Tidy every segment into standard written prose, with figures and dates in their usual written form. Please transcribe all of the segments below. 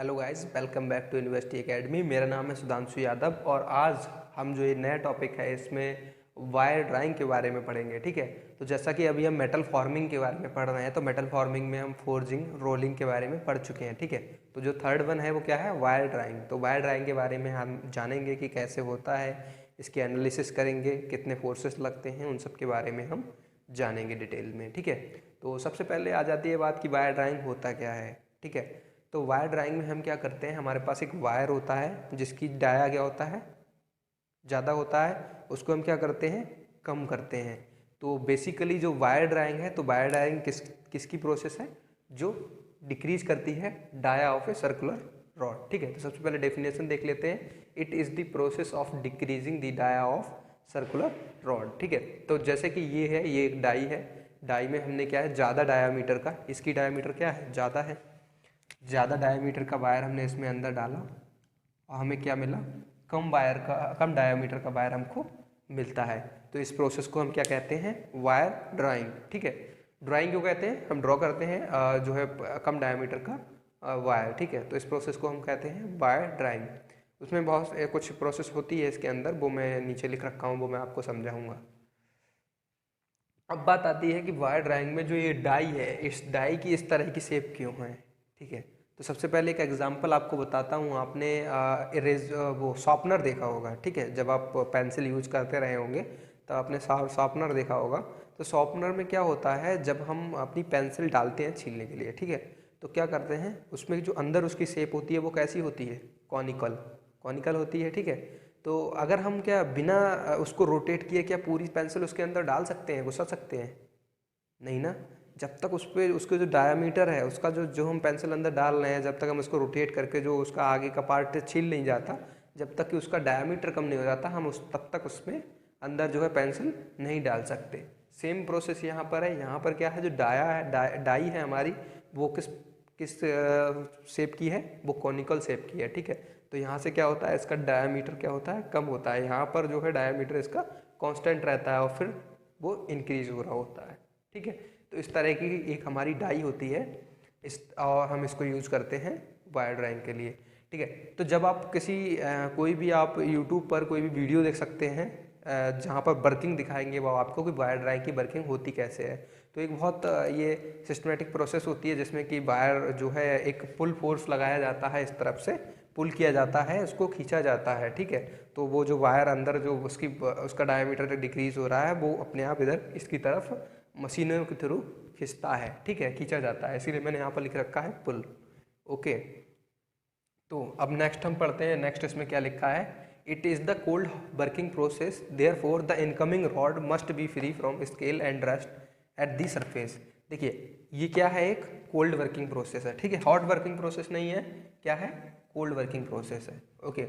Hello guys, welcome back to university academy. मेरा नाम है सुधांशु यादव और आज हम जो ये नया टॉपिक है इसमें वायर ड्राइंग के बारे में पढ़ेंगे। ठीक है, तो जैसा कि अभी हम मेटल फॉर्मिंग के बारे में पढ़ रहे हैं, तो मेटल फॉर्मिंग में हम फोर्जिंग, रोलिंग के बारे में पढ़ चुके हैं। ठीक है, तो जो थर्ड वन है वो क्या है, वायर ड्राइंग। तो वायर ड्राइंग के बारे में हम जानेंगे कि कैसे होता है, इसके एनालिसिस करेंगे, कितने फोर्सेस लगते हैं, उन सब के बारे में हम जानेंगे डिटेल में। ठीक है, तो सबसे पहले आ जाती है बात कि वायर ड्राइंग होता क्या है। ठीक है, तो वायर ड्राइंग में हम क्या करते हैं, हमारे पास एक वायर होता है जिसकी डाया क्या होता है, ज़्यादा होता है, उसको हम क्या करते हैं, कम करते हैं। तो बेसिकली जो वायर ड्राइंग है, तो वायर ड्राइंग किसकी प्रोसेस है, जो डिक्रीज करती है dia of a circular rod. ठीक है, तो सबसे पहले डेफिनेशन देख लेते हैं। It is the process of decreasing the dia of circular rod. ठीक है, तो जैसे कि ये है, ये एक डाई है, डाई में हमने क्या है, ज़्यादा डायामीटर का, इसकी डायामीटर क्या है, ज़्यादा है, ज़्यादा डायमीटर का वायर हमने इसमें अंदर डाला और हमें क्या मिला, कम डायमीटर का वायर हमको मिलता है। तो इस प्रोसेस को हम क्या कहते हैं, वायर ड्राइंग। ठीक है, ड्राइंग क्यों कहते हैं, हम ड्रॉ करते हैं जो है कम डायमीटर का वायर। ठीक है, तो इस प्रोसेस को हम कहते हैं वायर ड्राइंग। उसमें बहुत कुछ प्रोसेस होती है इसके अंदर, वो मैं नीचे लिख रखा हूँ, वो मैं आपको समझाऊंगा। अब बात आती है कि वायर ड्राइंग में जो ये डाई है, इस डाई की इस तरह की शेप क्यों है। ठीक है, तो सबसे पहले एक एग्जांपल आपको बताता हूँ। आपने वो शॉर्पनर देखा होगा। ठीक है, जब आप पेंसिल यूज करते रहे होंगे तो आपने शॉर्पनर देखा होगा। तो शॉर्पनर में क्या होता है, जब हम अपनी पेंसिल डालते हैं छीलने के लिए, ठीक है, तो क्या करते हैं, उसमें जो अंदर उसकी शेप होती है वो कैसी होती है, कॉनिकल कॉनिकल होती है। ठीक है, तो अगर हम क्या बिना उसको रोटेट किए क्या पूरी पेंसिल उसके अंदर डाल सकते हैं, घुसा सकते हैं, नहीं ना। जब तक उस पर उसके जो डायामीटर है, उसका जो जो हम पेंसिल अंदर डाल रहे हैं, जब तक हम उसको रोटेट करके जो उसका आगे का पार्ट छील नहीं जाता, जब तक कि उसका डायामीटर कम नहीं हो जाता, हम उस तब तक उसमें अंदर जो है पेंसिल नहीं डाल सकते। सेम प्रोसेस यहाँ पर है। यहाँ पर क्या है, जो डाया है, डाई है हमारी, वो किस किस शेप की है, वो कॉनिकल शेप की है। ठीक है, तो यहाँ से क्या होता है, इसका डायामीटर क्या होता है, कम होता है। यहाँ पर जो है डायामीटर इसका कांस्टेंट रहता है और फिर वो इंक्रीज हो रहा होता है। ठीक है, तो इस तरह की एक हमारी डाई होती है और हम इसको यूज करते हैं वायर ड्राइंग के लिए। ठीक है, तो जब आप कोई भी आप यूट्यूब पर कोई भी वीडियो देख सकते हैं जहाँ पर वर्किंग दिखाएंगे वो आपको कि वायर ड्राइंग की वर्किंग होती कैसे है। तो एक बहुत ये सिस्टमेटिक प्रोसेस होती है जिसमें कि वायर जो है एक पुल फोर्स लगाया जाता है, इस तरफ से पुल किया जाता है, उसको खींचा जाता है। ठीक है, तो वो जो वायर अंदर जो उसका डायमीटर डिक्रीज हो रहा है, वो अपने आप इधर इसकी तरफ मशीनों के थ्रू खिंचता है। ठीक है, खींचा जाता है, इसीलिए मैंने यहाँ पर लिख रखा है पुल। ओके, तो अब नेक्स्ट हम पढ़ते हैं। नेक्स्ट इसमें क्या लिखा है, it is the cold working process, therefore the incoming rod must be free from scale and rust at the surface. देखिए, ये क्या है, एक कोल्ड वर्किंग प्रोसेस है। ठीक है, हॉट वर्किंग प्रोसेस नहीं है, क्या है, कोल्ड वर्किंग प्रोसेस है। ओके,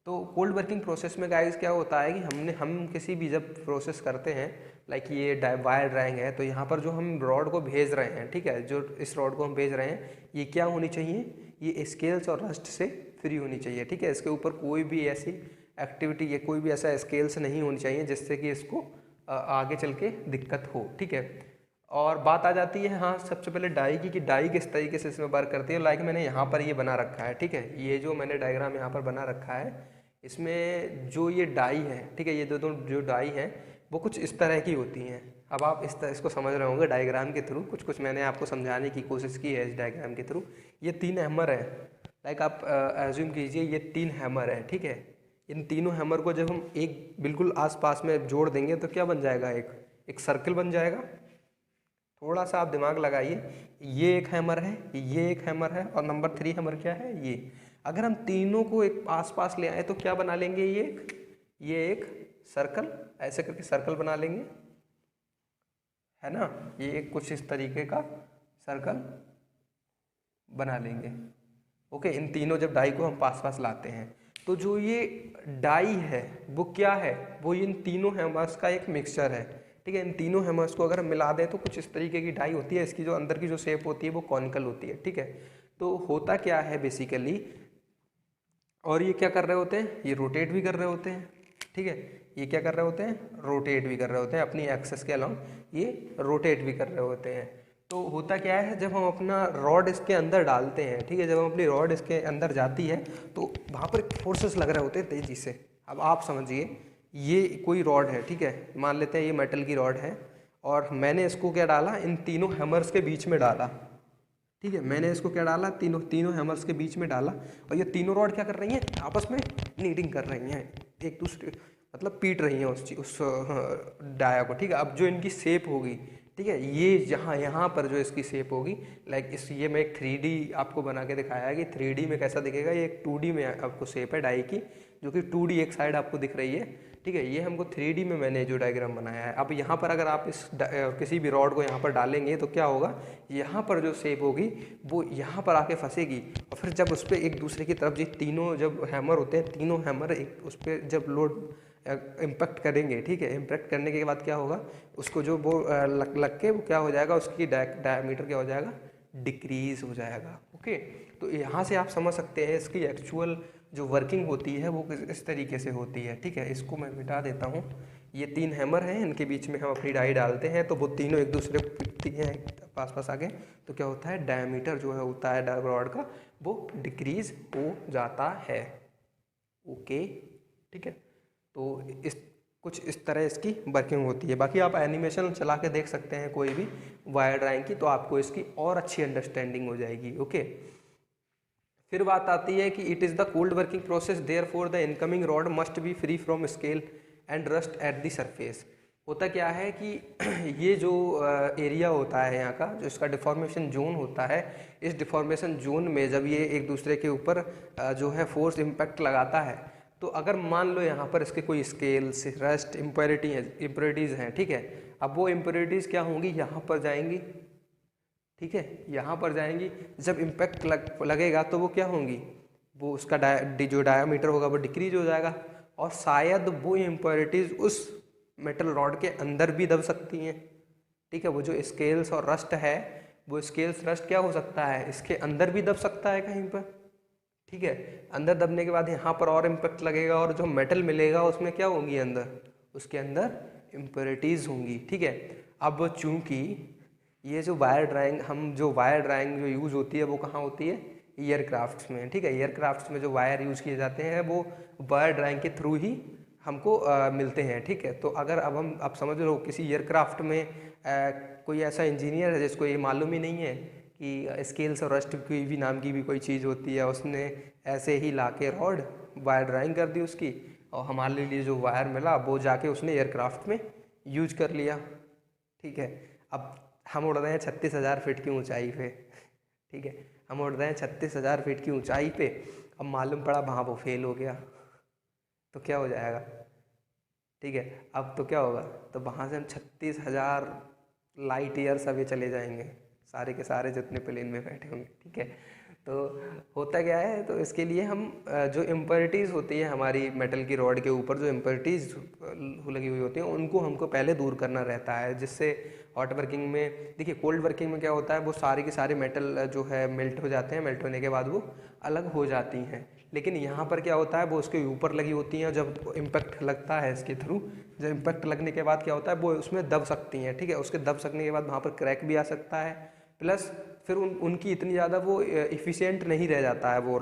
तो कोल्ड वर्किंग प्रोसेस में गाइस क्या होता है कि हम किसी भी जब प्रोसेस करते हैं, लाइक ये वायर ड्राइंग है, तो यहाँ पर जो हम रॉड को भेज रहे हैं, ठीक है, जो इस रॉड को हम भेज रहे हैं, ये क्या होनी चाहिए, ये स्केल्स और रस्ट से फ्री होनी चाहिए। ठीक है, इसके ऊपर कोई भी ऐसी एक्टिविटी या कोई भी ऐसा स्केल्स नहीं होनी चाहिए जिससे कि इसको आगे चल के दिक्कत हो। ठीक है, और बात आ जाती है, हाँ, सबसे पहले डाई की, कि डाई किस तरीके से इसमें वर्क करती है। लाइक मैंने यहाँ पर ये बना रखा है। ठीक है, ये जो मैंने डायग्राम यहाँ पर बना रखा है, इसमें जो ये डाई है, ठीक है, ये दो जो डाई है वो कुछ इस तरह की होती हैं। अब आप इसको समझ रहे होंगे डायग्राम के थ्रू, कुछ कुछ मैंने आपको समझाने की कोशिश की है इस डायग्राम के थ्रू। ये 3 हैमर है, लाइक आप एज्यूम कीजिए ये 3 हैमर है। ठीक है, इन तीनों हैमर को जब हम एक बिल्कुल आसपास में जोड़ देंगे तो क्या बन जाएगा, एक सर्कल बन जाएगा। थोड़ा सा आप दिमाग लगाइए, ये एक हैमर है, ये एक हैमर है, और नंबर 3 हैमर क्या है, ये। अगर हम तीनों को एक आस पास ले आए तो क्या बना लेंगे, ये एक सर्कल, ऐसे करके सर्कल बना लेंगे, है ना। ये एक कुछ इस तरीके का सर्कल बना लेंगे। ओके, इन तीनों जब डाई को हम पास पास लाते हैं, तो जो ये डाई है वो क्या है, वो इन तीनों हैमर्स का एक मिक्सचर है। ठीक है, इन तीनों हैमर्स को अगर हम मिला दें तो कुछ इस तरीके की डाई होती है। इसकी जो अंदर की जो शेप होती है वो कॉनिकल होती है। ठीक है, तो होता क्या है बेसिकली, और ये क्या कर रहे होते हैं, ये रोटेट भी कर रहे होते हैं। ठीक है, ये क्या कर रहे होते हैं, रोटेट भी कर रहे होते हैं, अपनी एक्सेस के अलावा ये रोटेट भी कर रहे होते हैं। तो होता क्या है, जब हम अपना रॉड इसके अंदर डालते हैं, ठीक है, जब हम अपनी रॉड इसके अंदर जाती है तो वहाँ पर फोर्सेस लग रहे होते हैं तेज़ी से। अब आप समझिए, ये कोई रॉड है, ठीक है, मान लेते हैं ये मेटल की रॉड है, और मैंने इसको क्या डाला, इन तीनों हैमर्स के बीच में डाला, ठीक है, मैंने इसको क्या डाला, तीनों हैमर्स के बीच में डाला, और ये तीनों रॉड क्या कर रही हैं, आपस में नीडिंग कर रही हैं, एक दूसरे मतलब पीट रही हैं उस डाया को, ठीक है। अब जो इनकी शेप होगी, ठीक है, ये यहाँ पर जो इसकी शेप होगी, लाइक ये मैं एक 3D आपको बना के दिखाया है कि 3D में कैसा दिखेगा, ये एक 2D में आपको शेप है डाई की, जो कि 2D एक साइड आपको दिख रही है, ठीक है। ये हमको 3D में मैंने जो डायग्राम बनाया है। अब यहाँ पर अगर आप किसी भी रॉड को यहाँ पर डालेंगे तो क्या होगा, यहाँ पर जो शेप होगी वो यहाँ पर आके फंसेगी, और फिर जब उस पर एक दूसरे की तरफ, ये तीनों जब हैमर होते हैं, तीनों हैमर एक उस पर जब लोड इम्पैक्ट करेंगे, ठीक है, इम्पैक्ट करने के बाद क्या होगा, उसको जो वो लग के वो क्या हो जाएगा, उसकी डायमीटर क्या हो जाएगा, डिक्रीज हो जाएगा। ओके, तो यहाँ से आप समझ सकते हैं इसकी एक्चुअल जो वर्किंग होती है वो इस तरीके से होती है, ठीक है। इसको मैं मिटा देता हूँ। ये 3 हैमर हैं, इनके बीच में हम अपनी डाई डालते हैं तो वो तीनों एक दूसरे को पिटती हैं पास आगे, तो क्या होता है, डायमीटर जो है होता है रॉड का वो डिक्रीज हो जाता है। ओके, ठीक है, तो कुछ इस तरह इसकी वर्किंग होती है। बाकी आप एनिमेशन चला के देख सकते हैं कोई भी वायर ड्राइंग की, तो आपको इसकी और अच्छी अंडरस्टैंडिंग हो जाएगी। ओके, फिर बात आती है कि it is the cold working process, therefore the incoming rod must be free from scale and rust at the surface. होता क्या है कि ये जो एरिया होता है यहाँ का, जो इसका डिफॉर्मेशन जोन होता है, इस डिफॉर्मेशन जोन में जब ये एक दूसरे के ऊपर जो है फोर्स इम्पैक्ट लगाता है, तो अगर मान लो यहाँ पर इसके कोई स्केल्स, रस्ट, इम्प्योरिटीज़ हैं, ठीक है, अब वो इम्प्योरिटीज़ क्या होंगी, यहाँ पर जाएंगी, ठीक है, यहाँ पर जाएंगी, जब इम्पैक्ट लगेगा तो वो क्या होंगी, वो उसका जो डायामीटर होगा वो डिक्रीज हो जाएगा, और शायद वो इम्प्योरिटीज़ उस मेटल रॉड के अंदर भी दब सकती हैं, ठीक है। वो जो स्केल्स और रस्ट है, वो स्केल्स रस्ट क्या हो सकता है, इसके अंदर भी दब सकता है कहीं पर, ठीक है। अंदर दबने के बाद यहाँ पर और इम्पैक्ट लगेगा, और जो मेटल मिलेगा उसमें क्या होंगी, अंदर, उसके अंदर इम्प्योरिटीज़ होंगी, ठीक है। अब चूंकि ये जो वायर ड्राइंग जो यूज़ होती है वो कहाँ होती है, एयरक्राफ्ट्स में, ठीक है। एयरक्राफ्ट्स में जो वायर यूज़ किए जाते हैं वो वायर ड्राइंग के थ्रू ही हमको मिलते हैं, ठीक है। तो अगर अब आप समझ लो किसी एयरक्राफ्ट में कोई ऐसा इंजीनियर है जिसको ये मालूम ही नहीं है कि स्केल्स और रस्ट की भी नाम की भी कोई चीज़ होती है, उसने ऐसे ही ला के रॉड वायर ड्राइंग कर दी उसकी, और हमारे लिए जो वायर मिला वो जाके उसने एयरक्राफ्ट में यूज कर लिया, ठीक है। अब हम उड़ रहे हैं 36,000 फीट की ऊंचाई पे, ठीक है, हम उड़ रहे हैं 36,000 फीट की ऊंचाई पे, अब मालूम पड़ा वहाँ वो फेल हो गया, तो क्या हो जाएगा, ठीक है। अब तो क्या होगा, तो वहाँ से हम 36,000 लाइट ईयर्स अभी चले जाएंगे, सारे के सारे जितने प्लेन में बैठे होंगे, ठीक है। तो होता क्या है, तो इसके लिए हम जो इम्प्योरिटीज़ होती है हमारी मेटल की रॉड के ऊपर, जो इम्प्योरिटीज़ लगी हुई होती हैं उनको हमको पहले दूर करना रहता है, जिससे हॉट वर्किंग में, देखिए कोल्ड वर्किंग में क्या होता है, वो सारे के सारे मेटल जो है मेल्ट हो जाते हैं, मेल्ट होने के बाद वो अलग हो जाती हैं। लेकिन यहाँ पर क्या होता है, वो उसके ऊपर लगी होती हैं, जब इम्पैक्ट लगता है इसके थ्रू, जब इम्पैक्ट लगने के बाद क्या होता है, वो उसमें दब सकती हैं, ठीक है। उसके दब सकने के बाद वहाँ पर क्रैक भी आ सकता है, प्लस फिर उनकी इतनी ज़्यादा वो इफ़िशिएंट नहीं रह जाता है वो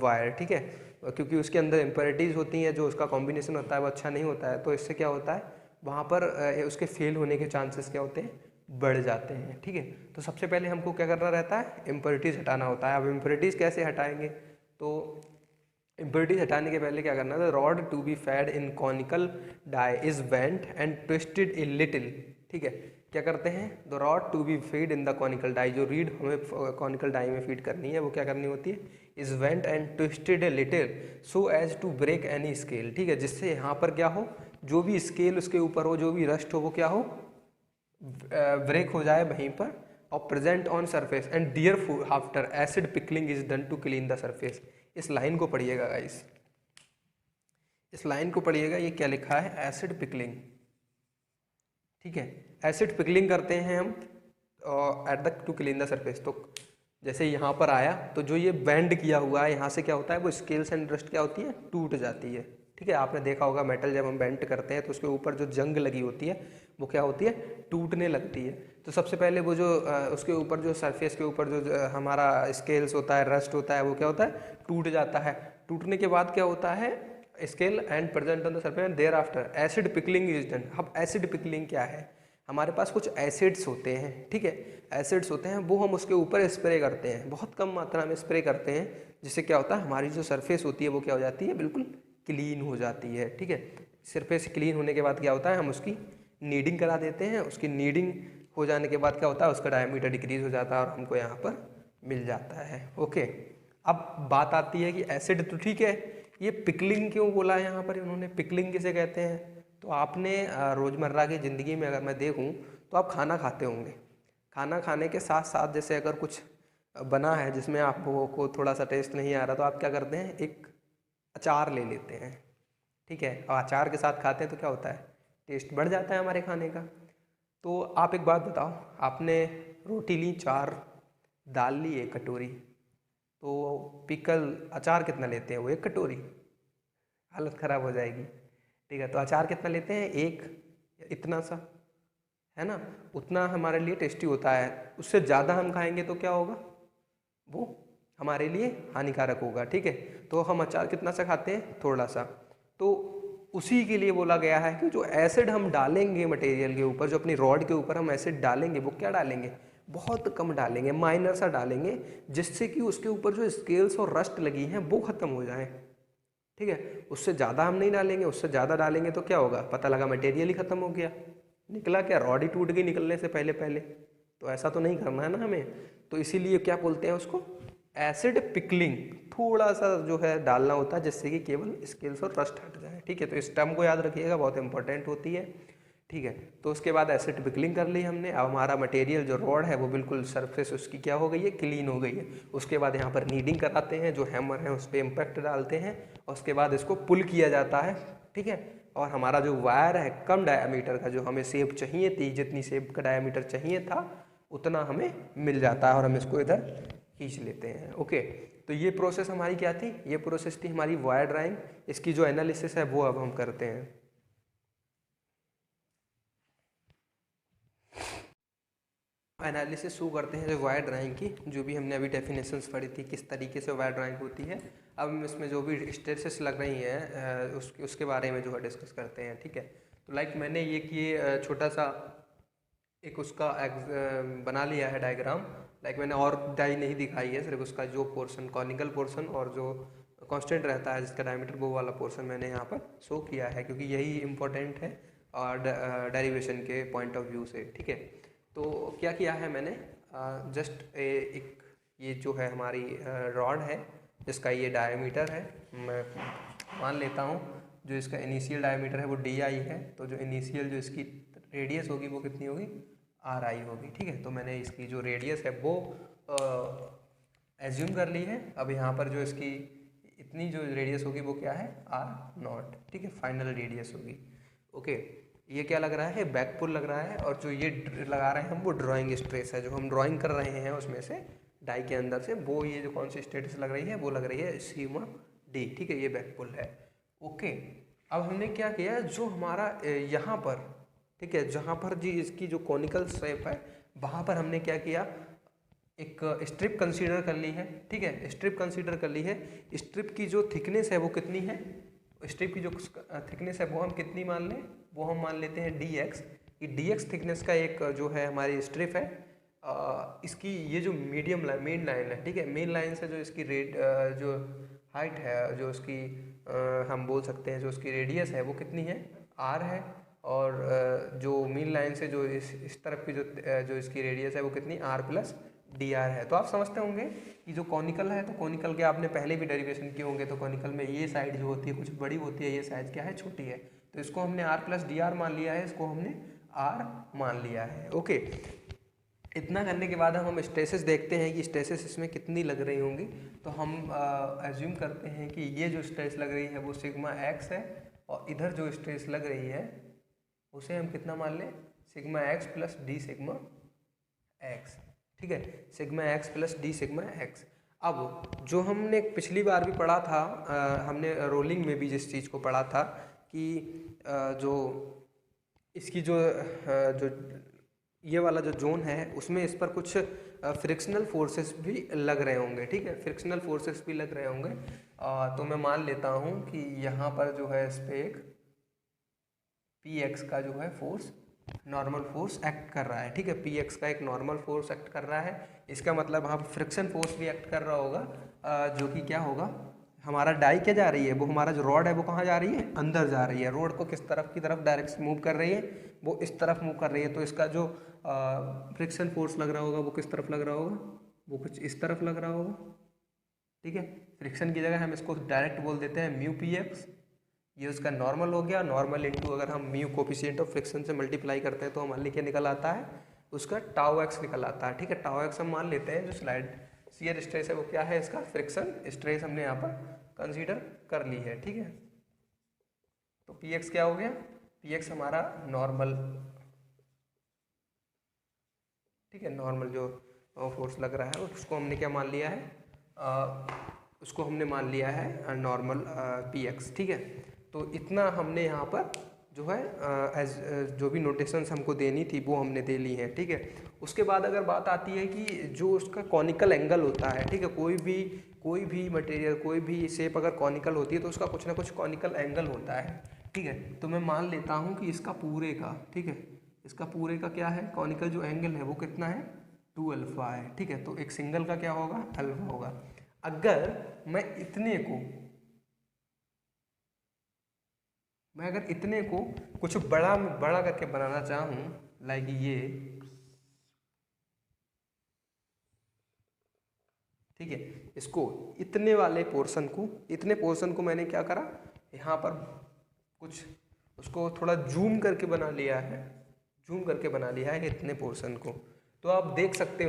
वायर, ठीक है, क्योंकि उसके अंदर इम्प्योरिटीज़ होती हैं, जो उसका कॉम्बिनेशन होता है वो अच्छा नहीं होता है, तो इससे क्या होता है, वहाँ पर उसके फेल होने के चांसेस क्या होते हैं, बढ़ जाते हैं, ठीक है। तो सबसे पहले हमको क्या करना रहता है, इम्प्योरिटीज़ हटाना होता है। अब इम्प्योरिटीज़ कैसे हटाएंगे, तो इम्प्योरिटीज हटाने के पहले क्या करना है, rod to be fed in conical die is bent and twisted a little, ठीक है। क्या करते हैं, the rod to be feed in the conical die, जो रीड हमें कॉनिकल डाई में फीड करनी है वो क्या करनी होती है, is bent and twisted a little so as to break any scale, ठीक है, जिससे यहाँ पर क्या हो, जो भी स्केल उसके ऊपर हो, जो भी रस्ट हो, वो क्या हो, ब्रेक हो जाए वहीं पर, और present on surface and therefore after acid pickling is done to clean the surface. इस लाइन को पढ़िएगा गाइस, इस लाइन को पढ़िएगा, ये क्या लिखा है, एसिड पिकलिंग, ठीक है। एसिड पिकलिंग करते हैं हम at the two clean the surface. तो जैसे यहाँ पर आया तो जो ये बेंड किया हुआ है यहाँ से क्या होता है, वो स्केल्स एंड रस्ट क्या होती है, टूट जाती है, ठीक है। आपने देखा होगा मेटल जब हम बेंड करते हैं तो उसके ऊपर जो जंग लगी होती है वो क्या होती है, टूटने लगती है। तो सबसे पहले वो जो उसके ऊपर जो सरफेस के ऊपर जो हमारा स्केल्स होता है, रस्ट होता है, वो क्या होता है, टूट जाता है। टूटने के बाद क्या होता है, scale and present on the surface and thereafter acid pickling is done. अब एसिड पिकलिंग क्या है, हमारे पास कुछ एसिड्स होते हैं, ठीक है, एसिड्स होते हैं, वो हम उसके ऊपर स्प्रे करते हैं, बहुत कम मात्रा में स्प्रे करते हैं, जिससे क्या होता है, हमारी जो सरफेस होती है वो क्या हो जाती है, बिल्कुल क्लीन हो जाती है, ठीक है। सरफेस क्लीन होने के बाद क्या होता है, हम उसकी नीडिंग करा देते हैं। उसकी नीडिंग हो जाने के बाद क्या होता है, उसका डायमीटर डिक्रीज हो जाता है और हमको यहाँ पर मिल जाता है। ओके, अब बात आती है कि एसिड तो ठीक है, ये पिकलिंग क्यों बोला है यहाँ पर इन्होंने, पिकलिंग किसे कहते हैं। तो आपने रोज़मर्रा की ज़िंदगी में अगर मैं देखूँ तो आप खाना खाते होंगे, खाना खाने के साथ साथ जैसे अगर कुछ बना है जिसमें आपको थोड़ा सा टेस्ट नहीं आ रहा, तो आप क्या करते हैं, एक अचार ले लेते हैं, ठीक है, और अचार के साथ खाते हैं तो क्या होता है, टेस्ट बढ़ जाता है हमारे खाने का। तो आप एक बात बताओ, आपने रोटी ली 4, दाल ली 1 कटोरी, तो पिकल अचार कितना लेते हैं, वो 1 कटोरी, हालत ख़राब हो जाएगी, ठीक है। तो अचार कितना लेते हैं, 1, इतना सा, है ना, उतना हमारे लिए टेस्टी होता है। उससे ज़्यादा हम खाएंगे तो क्या होगा, वो हमारे लिए हानिकारक होगा, ठीक है। तो हम अचार कितना सा खाते हैं, थोड़ा सा। तो उसी के लिए बोला गया है कि जो एसिड हम डालेंगे मटेरियल के ऊपर, जो अपनी रॉड के ऊपर हम एसिड डालेंगे, वो क्या डालेंगे, बहुत कम डालेंगे, माइनर सा डालेंगे, जिससे कि उसके ऊपर जो स्केल्स और रस्ट लगी हैं वो ख़त्म हो जाए, ठीक है। उससे ज़्यादा हम नहीं डालेंगे, उससे ज़्यादा डालेंगे तो क्या होगा, पता लगा मटेरियल ही ख़त्म हो गया, निकला क्या, रॉड ही टूट गई निकलने से पहले पहले। तो ऐसा तो नहीं करना है ना हमें। तो इसीलिए क्या बोलते हैं उसको, एसिड पिकलिंग, थोड़ा सा जो है डालना होता है, जिससे कि केवल स्केल्स और रस्ट हट जाए, ठीक है। तो इस टर्म को याद रखिएगा, बहुत इंपॉर्टेंट होती है, ठीक है। तो उसके बाद एसिड पिकलिंग कर ली हमने। अब हमारा मटेरियल जो रॉड है वो बिल्कुल सरफेस उसकी क्या हो गई है, क्लीन हो गई है। उसके बाद यहाँ पर नीडिंग कराते हैं, जो हैमर है उस पर इम्पैक्ट डालते हैं, और उसके बाद इसको पुल किया जाता है, ठीक है। और हमारा जो वायर है कम डायामीटर का, जो हमें शेप चाहिए थी, जितनी शेप का डायामीटर चाहिए था उतना हमें मिल जाता है, और हम इसको इधर खींच लेते हैं। ओके, तो ये प्रोसेस हमारी क्या थी, ये प्रोसेस थी हमारी वायर ड्राइंग। इसकी जो एनालिसिस है वो अब हम करते हैं। एनालिसिस शुरू करते हैं जो वायर ड्राइंग की, जो भी हमने अभी डेफिनेशंस पढ़ी थी, किस तरीके से वायर ड्राइंग होती है। अब हम इसमें जो भी स्ट्रेसेस लग रही हैं उसके बारे में जो है डिस्कस करते हैं, ठीक है। तो लाइक मैंने ये कि छोटा सा एक उसका बना लिया है डायग्राम। लाइक मैंने और डाई नहीं दिखाई है, सिर्फ उसका जो पोर्शन कॉनिकल पोर्शन और जो कांस्टेंट रहता है जिसका डायमीटर, वो वाला पोर्शन मैंने यहाँ पर शो किया है, क्योंकि यही इम्पोर्टेंट है और डेरिवेशन के पॉइंट ऑफ व्यू से, ठीक है। तो क्या किया है मैंने, जस्ट एक ये जो है हमारी रॉड है, जिसका ये डायमीटर है, मैं मान लेता हूँ जो इसका इनिशियल डायमीटर है वो DI है, तो जो इनिशियल जो इसकी रेडियस होगी वो कितनी होगी, RI होगी, ठीक है। तो मैंने इसकी जो रेडियस है वो एज्यूम कर ली है। अब यहाँ पर जो इसकी इतनी जो रेडियस होगी वो क्या है, R0, ठीक है, फाइनल रेडियस होगी। ओके, ये क्या लग रहा है, बैक पुल लग रहा है, और जो ये लगा रहे हैं हम वो ड्राइंग स्ट्रेस है, जो हम ड्राइंग कर रहे हैं उसमें से डाई के अंदर से, वो ये जो कौन सी स्ट्रेस लग रही है वो लग रही है सिग्मा D, ठीक है, ये बैक पुल है। ओके, अब हमने क्या किया, जो हमारा यहाँ पर, ठीक है, जहाँ पर जी इसकी जो कॉनिकल शेप है वहाँ पर हमने क्या किया, एक स्ट्रिप कंसीडर कर ली है, ठीक है, स्ट्रिप कंसीडर कर ली है। स्ट्रिप की जो थिकनेस है वो कितनी है, स्ट्रिप की जो थिकनेस है वो हम कितनी मान लें, वो हम मान लेते हैं DX। ये DX थिकनेस का एक जो है हमारी स्ट्रिप है, इसकी ये जो मीडियम लाइन, मेन लाइन है, ठीक है, मेन लाइन से जो इसकी जो हाइट है, जो इसकी हम बोल सकते हैं जो इसकी रेडियस है वो कितनी है, R है, और जो मेन लाइन से जो इस तरफ की जो इसकी रेडियस है वो कितनी, R+DR है। तो आप समझते होंगे कि जो कॉनिकल है, तो कॉनिकल के आपने पहले भी डेरिवेशन किए होंगे, तो कॉनिकल में ये साइड जो होती है कुछ बड़ी होती है, ये साइड क्या है, छोटी है, तो इसको हमने R+DR मान लिया है, इसको हमने R मान लिया है। ओके, इतना करने के बाद हम स्ट्रेसेस देखते हैं कि स्ट्रेसेस इसमें कितनी लग रही होंगी। तो हम एज्यूम करते हैं कि ये जो स्ट्रेस लग रही है वो सिग्मा X है, और इधर जो स्ट्रेस लग रही है उसे हम कितना मान लें, sigma X + D sigma X, ठीक है, sigma X + D sigma X। अब जो हमने पिछली बार भी पढ़ा था, हमने रोलिंग में भी जिस चीज़ को पढ़ा था कि जो इसकी जो ये वाला जो जोन है उसमें इस पर कुछ फ्रिक्शनल फोर्सेस भी लग रहे होंगे, ठीक है, फ्रिक्शनल फोर्सेस भी लग रहे होंगे। तो मैं मान लेता हूँ कि यहाँ पर जो है इस पर एक पी एक्स का जो है फोर्स, नॉर्मल फोर्स एक्ट कर रहा है, ठीक है, पी एक्स का एक नॉर्मल फोर्स एक्ट कर रहा है। इसका मतलब वहाँ पर फ्रिक्शन फोर्स भी एक्ट कर रहा होगा, जो कि क्या होगा, हमारा डाई क्या जा रही है, वो हमारा जो रॉड है वो कहाँ जा रही है, अंदर जा रही है। रोड को किस तरफ की तरफ डायरेक्ट मूव कर रही है, वो इस तरफ मूव कर रही है। तो इसका जो फ्रिक्शन फोर्स लग रहा होगा वो किस तरफ लग रहा होगा, वो कुछ इस तरफ लग रहा होगा, ठीक है। फ्रिक्शन की जगह हम इसको डायरेक्ट बोल देते हैं म्यू पी एक्स। ये उसका नॉर्मल हो गया। नॉर्मल इंटू अगर हम म्यू कोफिशिएंट ऑफ फ्रिक्शन से मल्टीप्लाई करते हैं तो हमारे लिए क्या निकल आता है, उसका टाउ एक्स निकल आता है, ठीक है। टाउ एक्स हम मान लेते हैं, जो स्लाइड शियर स्ट्रेस है वो क्या है, इसका फ्रिक्शन स्ट्रेस हमने यहाँ पर कंसीडर कर ली है, ठीक है। तो पी एक्स क्या हो गया, पी एक्स हमारा नॉर्मल, ठीक है, नॉर्मल जो फोर्स लग रहा है उसको हमने क्या मान लिया है, उसको हमने मान लिया है नॉर्मल पी एक्स, ठीक है। तो इतना हमने यहाँ पर जो है एज जो भी नोटेशंस हमको देनी थी वो हमने दे ली हैं, ठीक है। उसके बाद अगर बात आती है कि जो उसका कॉनिकल एंगल होता है, ठीक है, कोई भी मटेरियल, कोई भी शेप अगर कॉनिकल होती है तो उसका कुछ ना कुछ कॉनिकल एंगल होता है, ठीक है। तो मैं मान लेता हूँ कि इसका पूरे का, ठीक है, इसका पूरे का क्या है, कॉनिकल जो एंगल है वो कितना है, 2 अल्फा है, ठीक है। तो एक सिंगल का क्या होगा, अल्फा होगा। अगर मैं इतने को कुछ बड़ा बड़ा करके बनाना चाहूँ, लाइक ये, ठीक है, इसको इतने पोर्शन को मैंने क्या करा, यहाँ पर कुछ उसको थोड़ा जूम करके बना लिया है, इतने पोर्शन को। तो आप देख सकते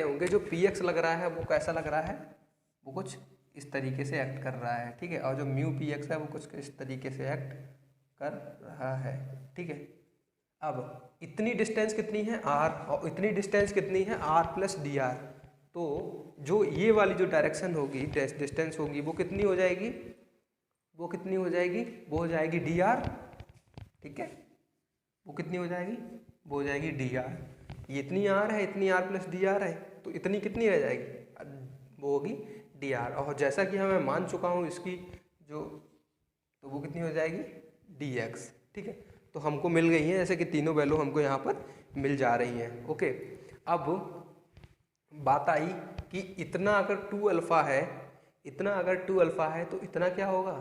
होंगे जो पी एक्स लग रहा है वो कैसा लग रहा है, वो कुछ इस तरीके से एक्ट कर रहा है, ठीक है। और जो म्यू पी एक्स है वो कुछ इस तरीके से एक्ट कर रहा है, ठीक है। अब इतनी डिस्टेंस कितनी है, आर, और इतनी डिस्टेंस कितनी है, आर प्लस डी आर। तो जो ये वाली जो डायरेक्शन होगी, डिस्टेंस होगी, वो कितनी हो जाएगी, वो हो जाएगी डी आर, ठीक है। वो कितनी हो जाएगी, वो हो जाएगी डी आर। ये इतनी आर है, इतनी आर प्लस डी आर है, तो इतनी कितनी रह जाएगी, वो होगी डी आर। और जैसा कि मैं मान चुका हूँ इसकी जो, तो वो कितनी हो जाएगी, डी एक्स, ठीक है। तो हमको मिल गई है, जैसे कि तीनों वैल्यू हमको यहाँ पर मिल जा रही हैं, ओके। अब बात आई कि इतना अगर 2 अल्फ़ा है तो इतना क्या होगा,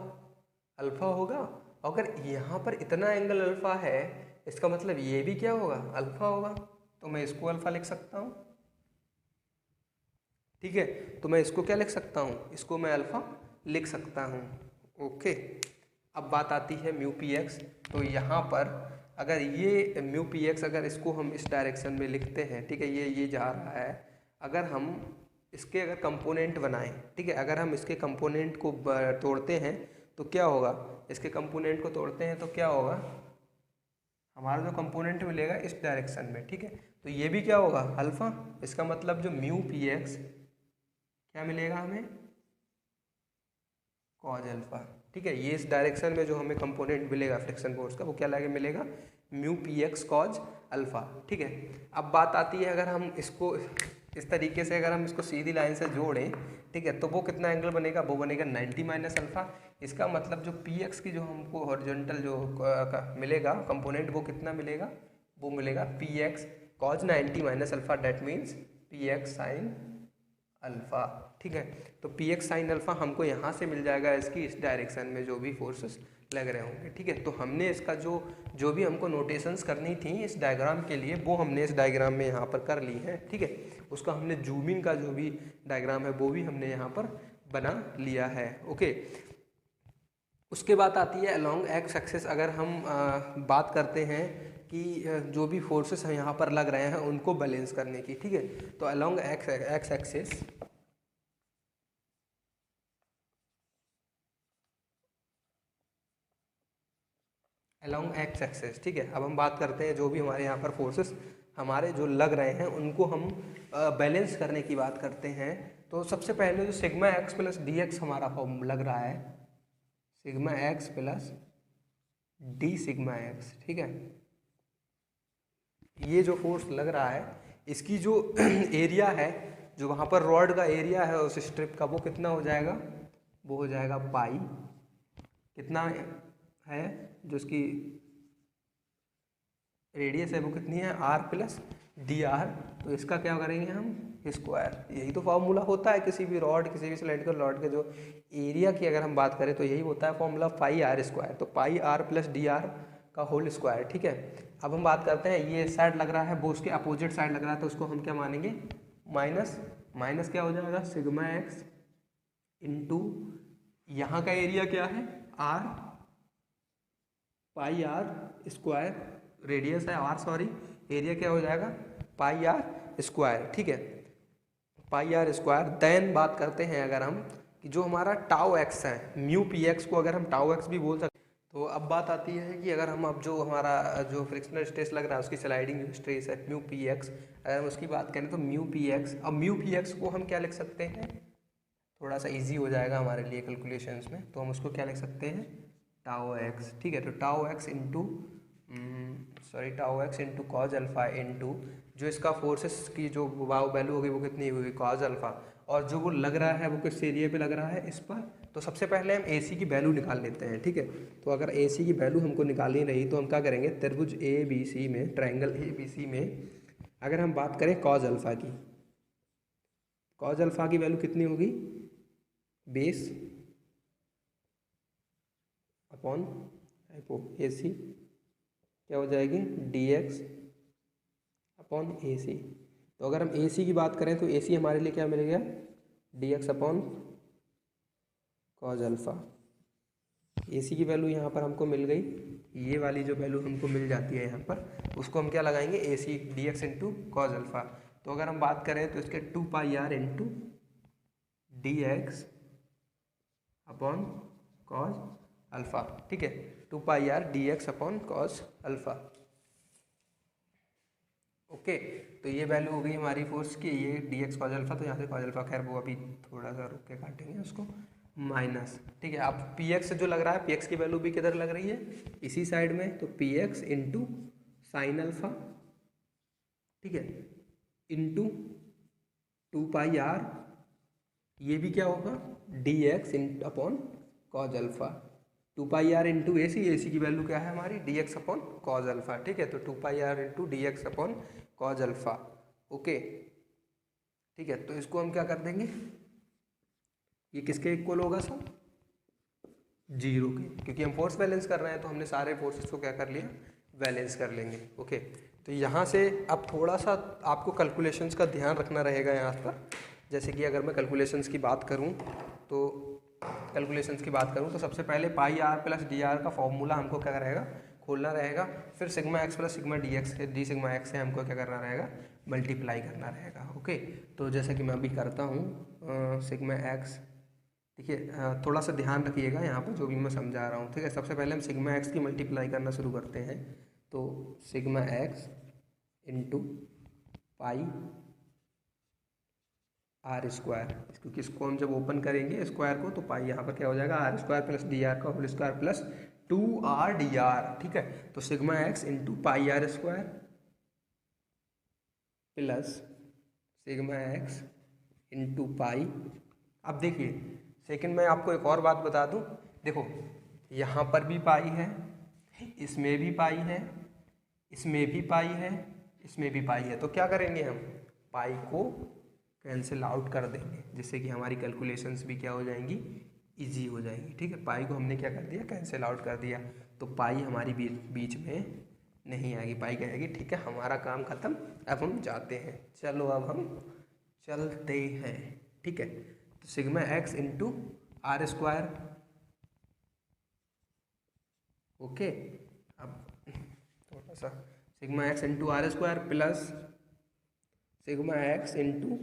अल्फ़ा होगा। अगर यहाँ पर इतना एंगल अल्फ़ा है, इसका मतलब ये भी क्या होगा, अल्फ़ा होगा। तो मैं इसको अल्फ़ा लिख सकता हूँ, ठीक है। तो मैं इसको क्या लिख सकता हूँ, इसको मैं अल्फ़ा लिख सकता हूँ, ओके। अब बात आती है म्यू पी एक्स। तो यहाँ पर अगर ये म्यू पी एक्स, अगर इसको हम इस डायरेक्शन में लिखते हैं, ठीक है, ये जा रहा है, अगर हम इसके अगर कंपोनेंट बनाएं, ठीक है, अगर हम इसके कंपोनेंट को तोड़ते हैं तो क्या होगा, इसके कंपोनेंट को तोड़ते हैं तो क्या होगा, हमारा जो कंपोनेंट मिलेगा इस डायरेक्शन में, ठीक है। तो ये भी क्या होगा, अल्फ़ा। इसका मतलब जो म्यू पी एक्स क्या मिलेगा हमें, कॉज अल्फ़ा, ठीक है। ये इस डायरेक्शन में जो हमें कंपोनेंट मिलेगा फ्रिक्शन फोर्स का, वो क्या लगे मिलेगा, mu p x cos alpha, ठीक है। अब बात आती है, अगर हम इसको इस तरीके से अगर हम इसको सीधी लाइन से जोड़ें, ठीक है, तो वो कितना एंगल बनेगा, वो बनेगा 90 माइनस अल्फ़ा। इसका मतलब जो पी एक्स की जो हमको हॉरिजॉन्टल जो मिलेगा कंपोनेंट, वो कितना मिलेगा, वो मिलेगा P x cos 90 minus alpha, that means P x sine alpha, ठीक है। तो पी एक्स साइन अल्फ़ा हमको यहाँ से मिल जाएगा, इसकी इस डायरेक्शन में जो भी फोर्सेस लग रहे होंगे, ठीक है। तो हमने इसका जो भी हमको नोटेशंस करनी थी इस डायग्राम के लिए, वो हमने इस डायग्राम में यहाँ पर कर ली है, ठीक है। उसका हमने जूमिंग का जो भी डायग्राम है वो भी हमने यहाँ पर बना लिया है, ओके। उसके बाद आती है अलोंग एक्स एक्सिस। अगर हम बात करते हैं कि जो भी फोर्सेस हैं यहाँ पर लग रहे हैं उनको बैलेंस करने की, ठीक है। तो along x axis, along x axis, ठीक है। अब हम बात करते हैं जो भी हमारे यहाँ पर फोर्सेस हमारे जो लग रहे हैं उनको हम बैलेंस करने की बात करते हैं। तो सबसे पहले जो sigma x plus D x हमारा फॉर्म लग रहा है, sigma x plus d sigma x, ठीक है। ये जो फोर्स लग रहा है इसकी जो एरिया है, जो वहाँ पर रॉड का एरिया है उस स्ट्रिप का, वो कितना हो जाएगा, वो हो जाएगा पाई, कितना है जो इसकी रेडियस है वो कितनी है, आर प्लस डी आर। तो इसका क्या करेंगे हम, स्क्वायर। यही तो फॉर्मूला होता है किसी भी रॉड, किसी भी सिलेंड्रिकल रॉड के जो एरिया की अगर हम बात करें तो यही होता है फॉर्मूला, पाई आर स्क्वायर। तो pi r plus d r का होल स्क्वायर, ठीक है। अब हम बात करते हैं, ये साइड लग रहा है वो उसके अपोजिट साइड लग रहा है, तो उसको हम क्या मानेंगे, माइनस। माइनस क्या हो जाएगा, सिग्मा एक्स इंटू यहाँ का एरिया क्या है, r, pi r square, radius है आर, सॉरी, एरिया क्या हो जाएगा, पाई आर स्क्वायर, ठीक है, पाई आर स्क्वायर। देन बात करते हैं अगर हम कि जो हमारा टाउ एक्स है, म्यू पी एक्स को अगर हम टाउ एक्स भी बोल सकते हैं। तो अब बात आती है कि अगर हम अब जो हमारा जो फ्रिक्शनल स्ट्रेस लग रहा है उसकी स्लाइडिंग स्ट्रेस है म्यू पी एक्स, अगर हम उसकी बात करें तो म्यू पी एक्स, अब म्यू पी एक्स को हम क्या लिख सकते हैं, थोड़ा सा इजी हो जाएगा हमारे लिए कैलकुलेशंस में, तो हम उसको क्या लिख सकते हैं, टाउ एक्स, ठीक है। तो tau x into tau x into cos alpha into जो इसका फोर्सेस की जो वैल्यू होगी वो कितनी हुई, कॉज अल्फा, और जो वो लग रहा है वो किस एरिया पे लग रहा है, इस पर। तो सबसे पहले हम ए सी की वैल्यू निकाल लेते हैं, ठीक है। तो अगर ए सी की वैल्यू हमको निकालनी रही तो हम क्या करेंगे, त्रिभुज ए बी सी में, ट्रायंगल ए बी सी में अगर हम बात करें कॉज अल्फा की, कॉज अल्फा की वैल्यू कितनी होगी, बेस अपॉन हाइपो ए सी क्या हो जाएगी, डी एक्स अपॉन ए सी। तो अगर हम ए सी की बात करें तो ए सी हमारे लिए क्या मिलेगा, d x upon cos alpha. A C की वैल्यू यहाँ पर हमको मिल गई, ये वाली जो वैल्यू हमको मिल जाती है यहाँ पर, उसको हम क्या लगाएंगे, A C d x into cos alpha. तो अगर हम बात करें तो इसके 2 pi r into d x upon cos alpha, ठीक है, 2 pi r d x upon cos alpha. Okay, तो ये वैल्यू हो गई हमारी फोर्स की, ये डी एक्स कॉज अल्फा, तो यहाँ से कॉज अल्फा, खैर वो अभी थोड़ा सा रुक के काटेंगे उसको, माइनस, ठीक है। अब पी एक्स जो लग रहा है, पी एक्स की वैल्यू भी किधर लग रही है, इसी साइड में, तो P x into sine alpha, ठीक है, इंटू 2 पाई आर, ये भी क्या होगा, d x upon cos alpha, 2 pi r into A C की वैल्यू क्या है हमारी, d x upon cos alpha, ठीक है। तो 2 pi r into d x upon cos alpha, okay, ठीक है। तो इसको हम क्या कर देंगे, ये किसके इक्वल होगा सर, 0 के, क्योंकि हम फोर्स बैलेंस कर रहे हैं तो हमने सारे फोर्सेस को क्या कर लिया, बैलेंस कर लेंगे, ओके। तो यहाँ से अब थोड़ा सा आपको कैलकुलेशंस का ध्यान रखना रहेगा यहाँ पर। जैसे कि अगर मैं कैलकुलेशंस की बात करूँ तो सबसे पहले पाई आर प्लस डी आर का फॉर्मूला हमको क्या रहेगा, खोलना रहेगा। फिर sigma x plus sigma D x D sigma x से हमको क्या करना रहेगा, मल्टीप्लाई करना रहेगा, ओके। तो जैसे कि मैं अभी करता हूँ सिग्मा एक्स, देखिए थोड़ा सा ध्यान रखिएगा यहाँ पर जो भी मैं समझा रहा हूँ, ठीक है। सबसे पहले हम सिग्मा एक्स की मल्टीप्लाई करना शुरू करते हैं, तो sigma x into pi r square, क्योंकि इसको हम जब ओपन करेंगे स्क्वायर को तो पाई यहाँ पर क्या हो जाएगा, r square plus d r का whole square plus 2r d r, ठीक है। तो sigma x into pi r square plus sigma x into pi. अब देखिए सेकंड में आपको एक और बात बता दूं, देखो यहाँ पर भी पाई है, इसमें भी पाई है, इसमें भी पाई है, इसमें भी पाई है, तो क्या करेंगे हम, पाई को कैंसिल आउट कर देंगे, जिससे कि हमारी कैलकुलेशंस भी क्या हो जाएंगी, इजी हो जाएंगी, ठीक है। पाई को हमने क्या कर दिया, कैंसिल आउट कर दिया, तो पाई हमारी बीच में नहीं आएगी, पाई क्या आएगी, ठीक है। हमारा काम खत्म, अब हम जाते हैं, चलो अब हम चलते हैं, ठीक है। तो sigma x into r square, okay. अब थोड़ा सा sigma x into r square plus sigma x into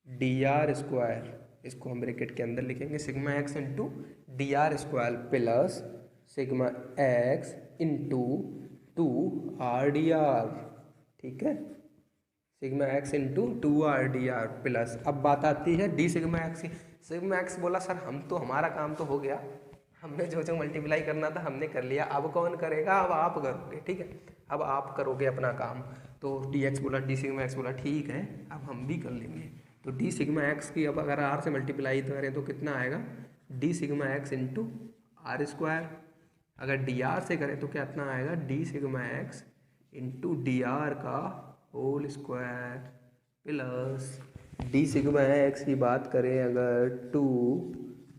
d r square, इसको हम ब्रैकेट के अंदर लिखेंगे, sigma x into d r square plus sigma x into 2r d r, ठीक है, sigma x into 2r d r plus, अब बात आती है डी सिग्मा एक्स की। सिग्मा एक्स बोला सर हम तो, हमारा काम तो हो गया, हमने जो जो मल्टीप्लाई करना था हमने कर लिया, अब कौन करेगा, अब आप करोगे, ठीक है। अब आप करोगे अपना काम। तो डी एक्स बोला, डी सिग्मा एक्स बोला, ठीक है, अब हम भी कर लेंगे। तो डी सिग्मा एक्स की अब अगर आर से मल्टीप्लाई करें तो कितना आएगा, d sigma x into r square. अगर डी आर से करें तो कितना आएगा, d sigma x into d r का whole square plus d sigma x की बात करें अगर टू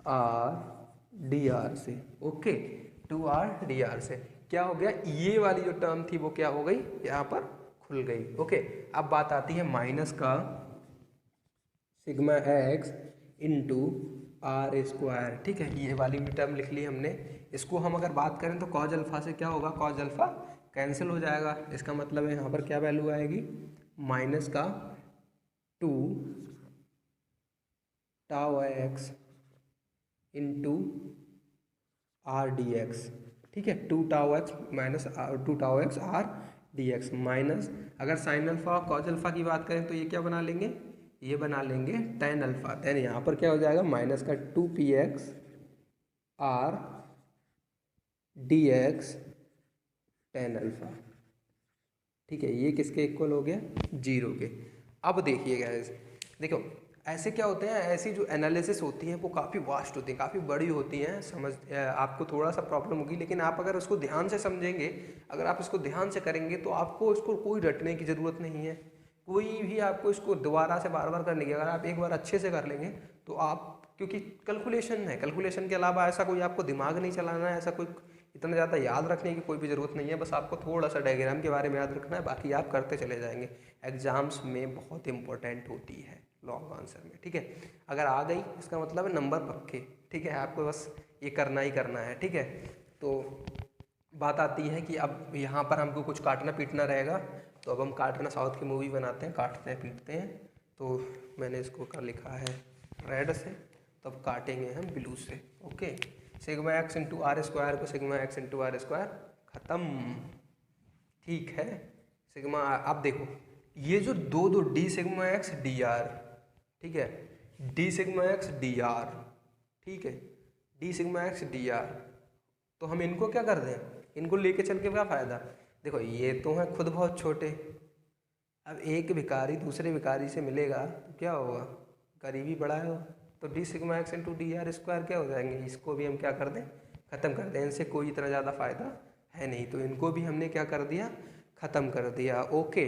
आर डी आर से, okay, two r d r से क्या हो गया, ये वाली जो टर्म थी वो क्या हो गई, यहाँ पर खुल गई, ओके। अब बात आती है माइनस का sigma x into r square, ठीक है, ये वाली भी टर्म लिख ली हमने। इसको हम अगर बात करें तो कॉज अल्फा से क्या होगा, कॉज अल्फा कैंसिल हो जाएगा, इसका मतलब है यहाँ पर क्या वैल्यू आएगी, माइनस का two tau x into r d x, ठीक है, two tau x minus two tau x r d x minus, अगर साइन अल्फा और कॉज अल्फा की बात करें तो ये क्या बना लेंगे, ये बना लेंगे टेन अल्फा। टेन यहाँ पर क्या हो जाएगा, माइनस का two p x r d x tan alpha, ठीक है, ये किसके इक्वल हो गया, जीरो के। अब देखिए गाइस, देखो ऐसे क्या होते हैं, ऐसी जो एनालिसिस होती हैं वो काफ़ी वास्ट होती हैं, काफ़ी बड़ी होती हैं, समझ आपको थोड़ा सा प्रॉब्लम होगी, लेकिन आप अगर उसको ध्यान से समझेंगे, अगर आप इसको ध्यान से करेंगे तो आपको इसको कोई रटने की ज़रूरत नहीं है, कोई भी आपको इसको दोबारा से बार बार करने की, अगर आप एक बार अच्छे से कर लेंगे तो आप, क्योंकि कैलकुलेशन है, कैलकुलेशन के अलावा ऐसा कोई आपको दिमाग नहीं चलाना है, ऐसा कोई इतना ज़्यादा याद रखने की कोई भी ज़रूरत नहीं है, बस आपको थोड़ा सा डायग्राम के बारे में याद रखना है, बाकी आप करते चले जाएंगे। एग्जाम्स में बहुत इंपॉर्टेंट होती है लॉन्ग आंसर में, ठीक है, अगर आ गई इसका मतलब है नंबर पक्के, ठीक है, आपको बस ये करना ही करना है, ठीक है। तो बात आती है कि अब यहाँ पर हमको कुछ काटना पीटना रहेगा, तो अब हम काटना साउथ की मूवी बनाते हैं, काटते हैं पीटते हैं, तो मैंने इसको कर लिखा है रेड से, तो अब काटेंगे हम ब्लू से, okay. Sigma x into r square को sigma x into r square ख़त्म, ठीक है। सिग्मा, अब देखो ये जो दो दो D sigma x d r, ठीक है, d sigma x d r, ठीक है, d sigma x d r, तो हम इनको क्या कर दें, इनको लेके चल के क्या फ़ायदा, देखो ये तो हैं खुद बहुत छोटे, अब एक भिखारी दूसरे भिखारी से मिलेगा तो क्या होगा, गरीबी बढ़ाएगा, तो d sigma x into d r square क्या हो जाएंगे, इसको भी हम क्या कर दें, ख़त्म कर दें, इनसे कोई इतना ज़्यादा फ़ायदा है नहीं, तो इनको भी हमने क्या कर दिया, ख़त्म कर दिया, ओके।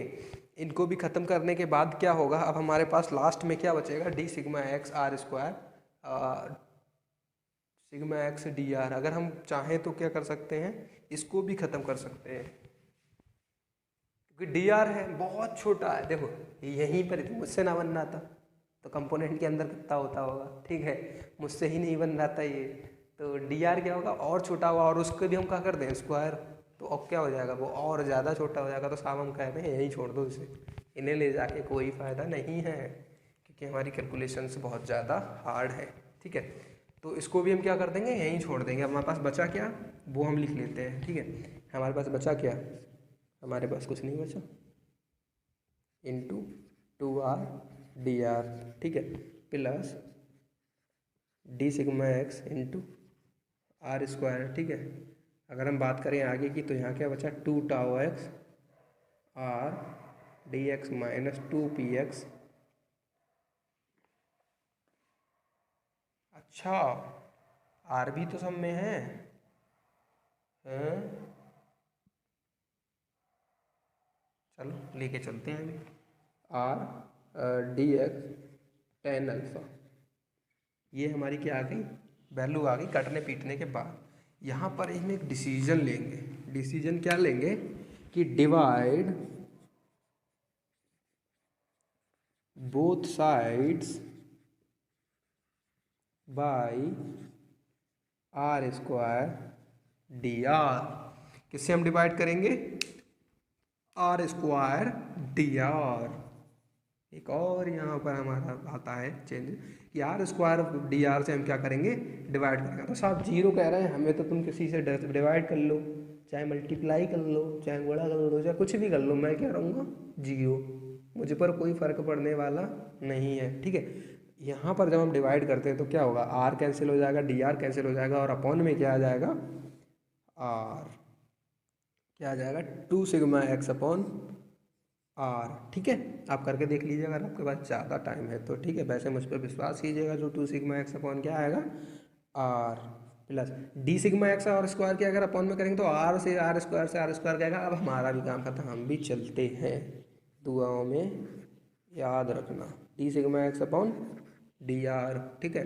इनको भी ख़त्म करने के बाद क्या होगा, अब हमारे पास लास्ट में क्या बचेगा, d sigma x r square sigma x d r, अगर हम चाहें तो क्या कर सकते हैं, इसको भी ख़त्म कर सकते हैं, क्योंकि डी आर है बहुत छोटा है, देखो यहीं पर मुझसे ना बनना था तो कंपोनेंट के अंदर कितना होता होगा, ठीक है, मुझसे ही नहीं बन रहा था ये, तो डी आर क्या होगा, और छोटा होगा, और उसको भी हम क्या कर दें स्क्वायर, तो अब क्या हो जाएगा, वो और ज़्यादा छोटा हो जाएगा, तो साहब हम कह रहे हैं यहीं छोड़ दो इसे, इन्हें ले जाके कोई फ़ायदा नहीं है, क्योंकि हमारी कैलकुलेशंस बहुत ज़्यादा हार्ड है, ठीक है। तो इसको भी हम क्या कर देंगे, यहीं छोड़ देंगे। हमारे पास बचा क्या, वो हम लिख लेते हैं, ठीक है, हमारे पास बचा क्या, हमारे पास कुछ नहीं बचा, into two r d r, ठीक है, plus d sigma x into r square, ठीक है। अगर हम बात करें आगे की तो यहाँ क्या बचा, two tau x r d x minus two p x, अच्छा आर भी तो सब में है, हैं? चलो लेके चलते हैं अभी, are d x tan alpha, ये हमारी क्या आ गई, वैल्यू आ गई कटने पीटने के बाद। यहाँ पर हम एक डिसीजन लेंगे, डिसीजन क्या लेंगे कि divide both sides by r square d r, किससे हम डिवाइड करेंगे, आर स्क्वायर डी आर। एक और यहाँ पर हमारा आता है चेंज कि आर स्क्वायर डी आर से हम क्या करेंगे, डिवाइड करेंगे, तो साहब जीरो कह रहे हैं हमें, तो तुम किसी से डिवाइड कर लो, चाहे मल्टीप्लाई कर लो, चाहे गुणा कर लो, चाहे कुछ भी कर लो, मैं क्या रहूँगा जीरो, मुझे पर कोई फ़र्क पड़ने वाला नहीं है, ठीक है। यहाँ पर जब हम डिवाइड करते हैं तो क्या होगा, आर कैंसिल हो जाएगा, डी आर कैंसिल हो जाएगा और अपॉन में क्या आ जाएगा, आर क्या आ जाएगा, 2 सिग्मा एक्स अपॉन आर। ठीक है, आप करके देख लीजिए अगर आपके पास ज़्यादा टाइम है तो। ठीक है, वैसे मुझ पर विश्वास कीजिएगा, जो 2 सिग्मा एक्स अपॉन क्या आएगा, r plus d sigma x और स्क्वायर की अगर अपॉन में करेंगे तो आर से आर स्क्वायर जाएगा। अब हमारा भी काम खत्म, हम भी चलते हैं, दुआओं में याद रखना, D sigma x upon d r. ठीक है,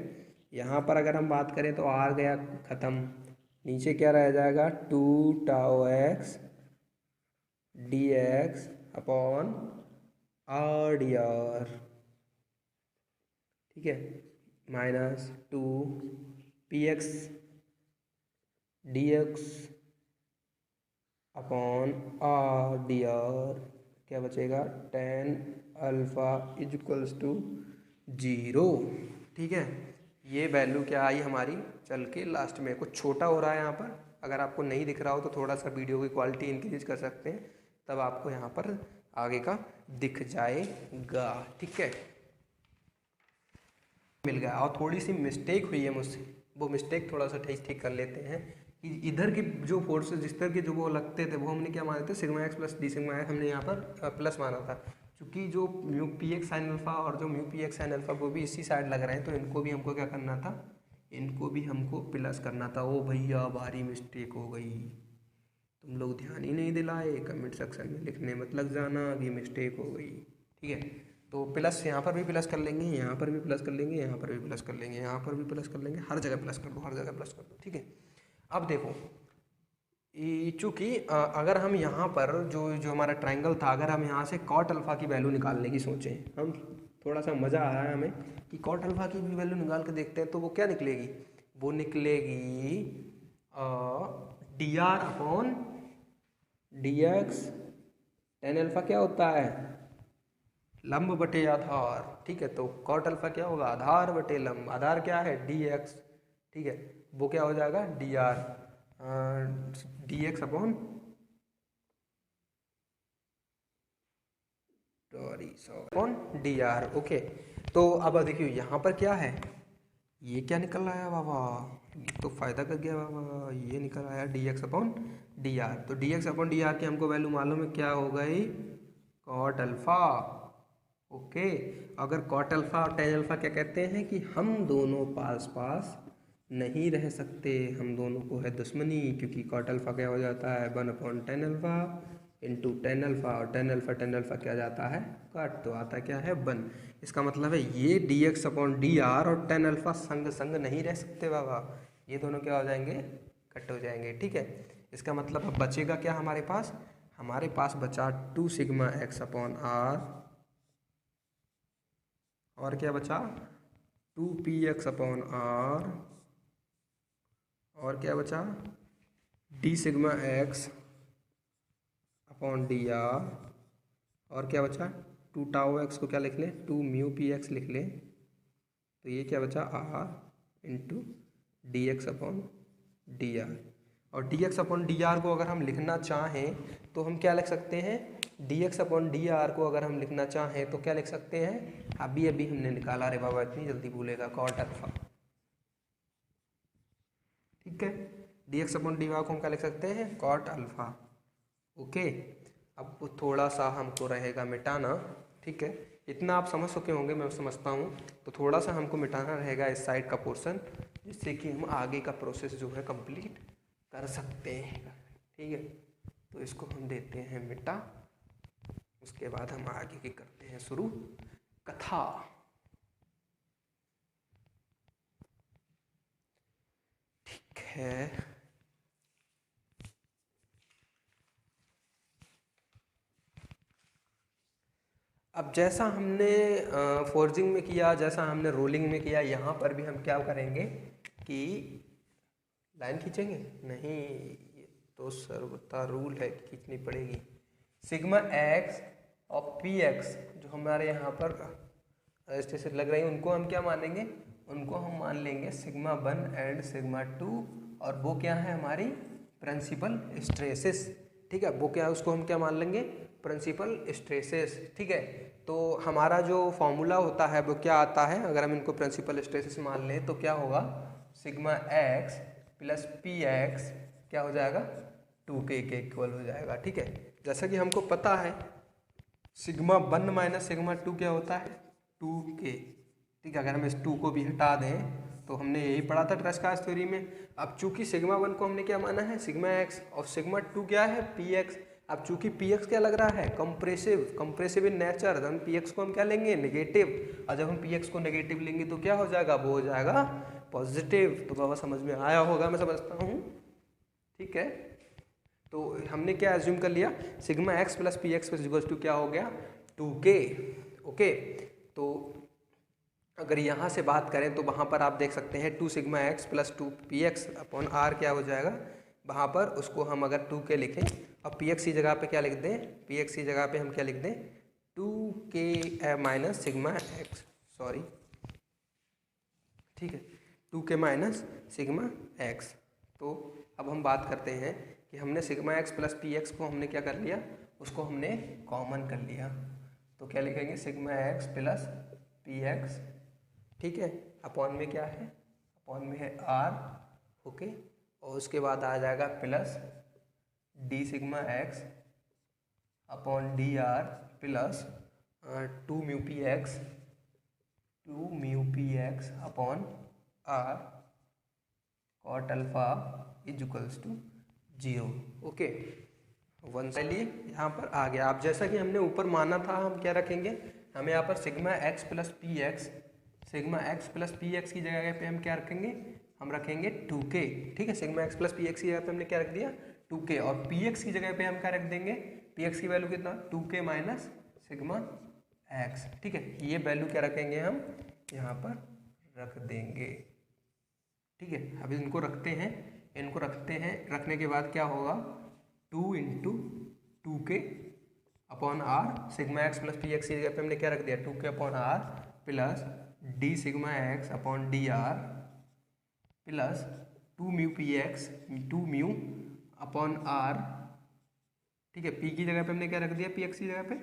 यहाँ पर अगर हम बात करें तो आर गया ख़त्म, नीचे क्या रह जाएगा, 2 tau x D x upon are d r. ठीक है, minus 2 p x D x upon are d are. क्या बचेगा, 10 अल्फ़ा इज इक्वल्स टू 0। ठीक है, ये वैल्यू क्या आई हमारी, चल के लास्ट में कुछ छोटा हो रहा है यहाँ पर, अगर आपको नहीं दिख रहा हो तो थोड़ा सा वीडियो की क्वालिटी इंक्रीज कर सकते हैं, तब आपको यहाँ पर आगे का दिख जाएगा। ठीक है, मिल गया। और थोड़ी सी मिस्टेक हुई है मुझसे, वो मिस्टेक थोड़ा सा ठीक कर लेते हैं कि इधर की जो फोर्सेस जिस तरह के जो वो लगते थे वो हमने क्या माने थे, sigma x plus d sigma x, हमने यहाँ पर प्लस माना था। क्योंकि जो mu p x sign alpha और जो mu p x sine alpha वो भी इसी साइड लग रहे हैं, तो इनको भी हमको क्या करना था, इनको भी हमको प्लस करना था। ओ भैया भारी मिस्टेक हो गई, तुम लोग ध्यान ही नहीं दिलाए, कमेंट सेक्शन में लिखने मत लग जाना कि मिस्टेक हो गई। ठीक है, तो प्लस यहाँ पर भी प्लस कर लेंगे, यहाँ पर भी प्लस कर लेंगे, यहाँ पर भी प्लस कर लेंगे, यहाँ पर भी प्लस कर लेंगे, हर जगह प्लस कर दो, हर जगह प्लस कर दो। ठीक है, अब देखो चूँकि अगर हम यहाँ पर जो हमारा ट्रायंगल था, अगर हम यहाँ से कॉट अल्फ़ा की वैल्यू निकालने की सोचें, हम थोड़ा सा मज़ा आ रहा है हमें कि कॉट अल्फ़ा की भी वैल्यू निकाल के देखते हैं, तो वो क्या निकलेगी, वो निकलेगी D R upon D x. Tan alpha क्या होता है, लंब बटे आधार। ठीक है, तो कॉट अल्फ़ा क्या होगा, आधार बटे लंब, आधार क्या है, डी एक्स। ठीक है, वो क्या हो जाएगा, D R d x upon d are. Okay, तो अब देखिए यहाँ पर क्या है, ये क्या निकल आया बाबा, ये तो फायदा कर गया बाबा, ये निकल आया d x upon d r. तो d x upon d r की हमको वैल्यू मालूम है, क्या हो गई, कॉट अल्फा। ओके, अगर कॉट अल्फा और टेन अल्फा क्या कहते हैं कि हम दोनों पास पास नहीं रह सकते, हम दोनों को है दुश्मनी, क्योंकि कॉट अल्फा क्या हो जाता है, 1 upon tan alpha into tan alpha, और टेन अल्फा क्या जाता है, कट, तो आता क्या है 1। इसका मतलब है ये D x upon d r और टेन अल्फा संग संग नहीं रह सकते बाबा, ये दोनों क्या हो जाएंगे, कट हो जाएंगे। ठीक है, इसका मतलब अब बचेगा क्या हमारे पास बचा 2 सिग्मा एक्स अपॉन आर, और क्या बचा 2 पी एक्स अपॉन आर, और क्या बचा D sigma x upon d r, और क्या बचा 2 टाउ एक्स को क्या लिख लें, 2 म्यू पी एक्स लिख लें, तो ये क्या बचा r into d x upon d r. और d x upon d r को अगर हम लिखना चाहें तो हम क्या लिख सकते हैं, D x upon d r को अगर हम लिखना चाहें तो क्या लिख सकते हैं, अभी हमने निकाला, अरे बाबा इतनी जल्दी भूलेगा, कॉट अल्फा। ठीक है, d x upon d r को हम क्या लिख सकते हैं, कॉट अल्फा। ओके, अब थोड़ा सा हमको रहेगा मिटाना। ठीक है, इतना आप समझ चुके होंगे, मैं समझता हूँ, तो थोड़ा सा हमको मिटाना रहेगा इस साइड का पोर्शन, जिससे कि हम आगे का प्रोसेस जो है कंप्लीट कर सकते हैं। ठीक है, तो इसको हम देते हैं मिटा, उसके बाद हम आगे की करते हैं शुरू कथा। ठीक है, अब जैसा हमने फोर्जिंग में किया, जैसा हमने रोलिंग में किया, यहाँ पर भी हम क्या करेंगे कि लाइन खींचेंगे, नहीं ये तो सर्वथा रूल है कि खींचनी पड़ेगी। सिग्मा एक्स और पी एक्स जो हमारे यहाँ पर जैसे लग रही है, उनको हम क्या मानेंगे, उनको हम मान लेंगे सिग्मा 1 एंड सिग्मा 2, और वो क्या है हमारी प्रिंसिपल स्ट्रेसेस। ठीक है, वो क्या है, उसको हम क्या मान लेंगे, प्रिंसिपल स्ट्रेसेस। ठीक है, तो हमारा जो फॉर्मूला होता है वो क्या आता है, अगर हम इनको प्रिंसिपल स्ट्रेसेस मान लें तो क्या होगा, sigma x plus p x क्या हो जाएगा, 2k के इक्वल हो जाएगा। ठीक है, जैसा कि हमको पता है सिग्मा 1 माइनस सिग्मा 2 क्या होता है, 2k। ठीक है, अगर हम इस 2 को भी हटा दें तो हमने यही पढ़ा था ट्रेस्कास थ्योरी में। अब चूंकि सिग्मा 1 को हमने क्या माना है, सिग्मा एक्स, और सिग्मा 2 क्या है, पी एक्स। अब चूंकि पी एक्स क्या लग रहा है, कंप्रेसिव इन नेचर, तो हम पी एक्स को हम क्या लेंगे, नेगेटिव। और जब हम पी एक्स को नेगेटिव लेंगे तो क्या हो जाएगा, वो हो जाएगा पॉजिटिव। तो बाबा समझ में आया होगा, मैं समझता हूँ। ठीक है, तो हमने क्या एज्यूम कर लिया, sigma x plus p x equals to क्या हो गया, 2k। ओके, तो अगर यहाँ से बात करें तो वहाँ पर आप देख सकते हैं 2 sigma x plus 2 p x upon r क्या हो जाएगा, वहाँ पर उसको हम अगर 2k लिखें और पी एक्स की जगह पे क्या लिख दें, पी एक्स की जगह पे हम क्या लिख दें, 2k minus sigma x, sorry. ठीक है, 2k माइनस सिग्मा एक्स। तो अब हम बात करते हैं कि हमने sigma x plus p x को हमने क्या कर लिया, उसको हमने कॉमन कर लिया। तो क्या लिखेंगे, sigma x plus p x, ठीक है, अपॉन में क्या है, अपॉन में है आर। ओके, और उसके बाद आ जाएगा plus d sigma x upon d r plus 2 mu p x, 2 mu p x upon r cot alpha is equals to 0। Okay, one से लिए यहाँ पर आ गया। अब जैसा कि हमने ऊपर माना था, हम क्या रखेंगे, हम यहाँ पर sigma x plus p x, sigma x plus p x की जगह पे हम क्या रखेंगे, हम रखेंगे 2k। ठीक है, sigma x plus p x की जगह पे हमने क्या रख दिया, 2k, और पी एक्स की जगह पे हम क्या रख देंगे, पी एक्स की वैल्यू कितना, 2k माइनस सिग्मा एक्स। ठीक है, ये वैल्यू क्या रखेंगे, हम यहाँ पर रख देंगे। ठीक है, अब इनको रखते हैं, इनको रखते हैं, रखने के बाद क्या होगा, 2 into 2k upon r, sigma x plus p x की जगह पे हमने क्या रख दिया, 2k upon r plus d sigma x upon d r plus 2 mu p x, 2 mu upon r. ठीक है, पी की जगह पे हमने क्या रख दिया, पी एक्स की जगह पे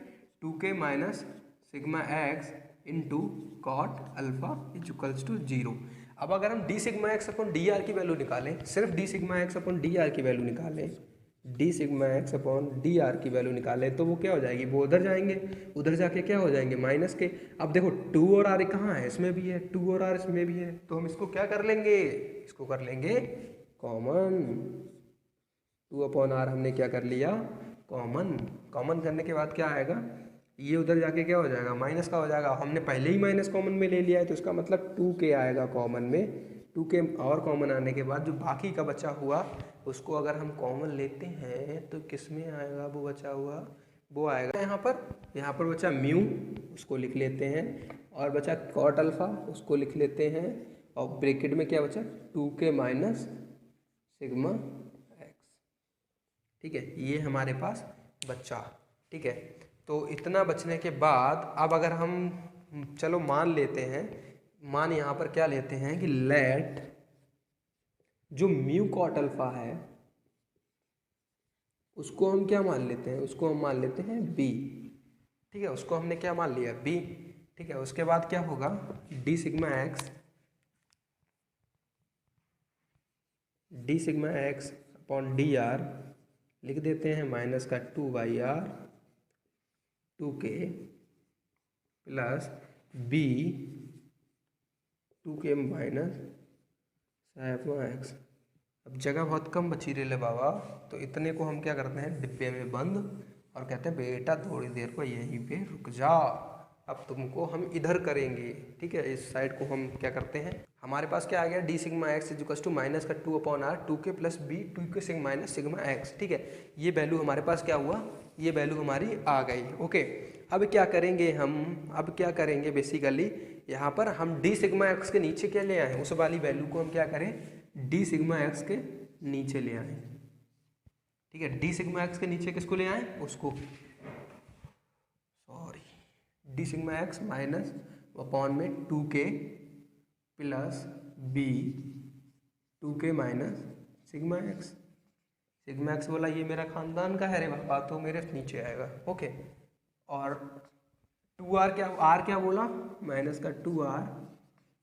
2k minus sigma x into cot alpha is equals to 0। अब अगर हम d sigma x upon d r की वैल्यू निकालें, सिर्फ d sigma x upon d r की वैल्यू निकालें, d sigma x upon d r की वैल्यू निकालें तो वो क्या हो जाएगी, वो उधर जाएंगे, उधर जाके क्या हो जाएंगे, माइनस के। अब देखो 2 और आर कहाँ है, इसमें भी है, 2 और आर इसमें भी है, तो हम इसको क्या कर लेंगे, इसको कर लेंगे कॉमन। 2 अपॉन आर हमने क्या कर लिया, कॉमन। कॉमन करने के बाद क्या आएगा, ये उधर जाके क्या हो जाएगा, माइनस का हो जाएगा। हमने पहले ही माइनस कॉमन में ले लिया है तो इसका मतलब 2k आएगा कॉमन में। 2k और कॉमन आने के बाद जो बाकी का बचा हुआ उसको अगर हम कॉमन लेते हैं तो किस में आएगा, वो बचा हुआ वो आएगा यहाँ पर बचा म्यू, उसको लिख लेते हैं, और बचा कॉट अल्फा, उसको लिख लेते हैं, और ब्रैकेट में क्या बचा, 2k माइनस सिग्मा एक्स। ठीक है, ये हमारे पास बचा। ठीक है, तो इतना बचने के बाद अब अगर हम चलो मान लेते हैं, मान यहाँ पर क्या लेते हैं कि लेट जो म्यू कॉट अल्फा है उसको हम क्या मान लेते हैं, उसको हम मान लेते हैं b। ठीक है, उसको हमने क्या मान लिया, b। ठीक है, उसके बाद क्या होगा, D sigma x upon d are लिख देते हैं, माइनस का 2/r 2k plus b 2k minus sigma x. अब जगह बहुत कम बची रही है बाबा, तो इतने को हम क्या करते हैं, डिब्बे में बंद, और कहते हैं बेटा थोड़ी देर को यहीं पे रुक जा, अब तुमको हम इधर करेंगे। ठीक है, इस साइड को हम क्या करते हैं, हमारे पास क्या आ गया, d sigma x is equal to minus का 2 अपॉन r 2k plus b 2k sigma minus sigma x. ठीक है, ये वैल्यू हमारे पास क्या हुआ, ये वैल्यू हमारी आ गई। ओके, अब क्या करेंगे हम, अब क्या करेंगे बेसिकली यहाँ पर हम डी सिग्मा एक्स के नीचे क्या ले आए, उस वाली वैल्यू को हम क्या करें, डी सिग्मा एक्स के नीचे ले आए। ठीक है, डी सिग्मा एक्स के नीचे किसको ले आए, उसको, sorry, D sigma x minus upon में 2k plus b 2k minus sigma x sigma x बोला ये मेरा खानदान का है रे बाबा, तो मेरे नीचे आएगा। ओके, और 2r क्या बोला, माइनस का 2r,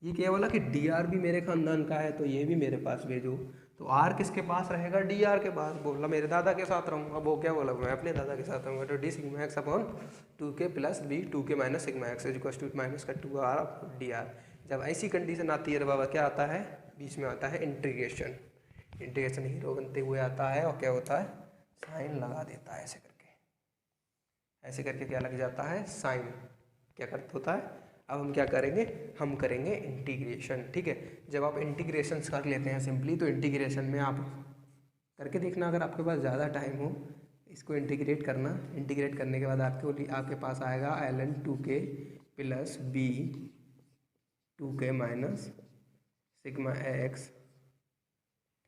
ये क्या बोला कि dr भी मेरे खानदान का है, तो ये भी मेरे पास भेजो। तो r किसके पास रहेगा, dr के पास। बोला मेरे दादा के साथ रहूँगा, वो क्या बोला, मैं अपने दादा के साथ रहूँगा। तो d sigma x upon 2k plus b 2k minus sigma x is equal to minus का 2r dr। जब ऐसी कंडीशन आती है तो बाबा क्या आता है, बीच में आता है इंटीग्रेशन। इंटीग्रेशन हीरो बनते हुए आता है, और क्या होता है, साइन लगा देता है ऐसे करके। ऐसे करके क्या लग जाता है, साइन। क्या करते होता है, अब हम क्या करेंगे, हम करेंगे इंटीग्रेशन। ठीक है, जब आप इंटीग्रेशन कर लेते हैं सिंपली, तो इंटीग्रेशन में आप करके देखना, अगर आपके पास ज़्यादा टाइम हो इसको इंटीग्रेट करना। इंटीग्रेट करने के बाद आपके पास आएगा ln 2k plus b 2k minus sigma x.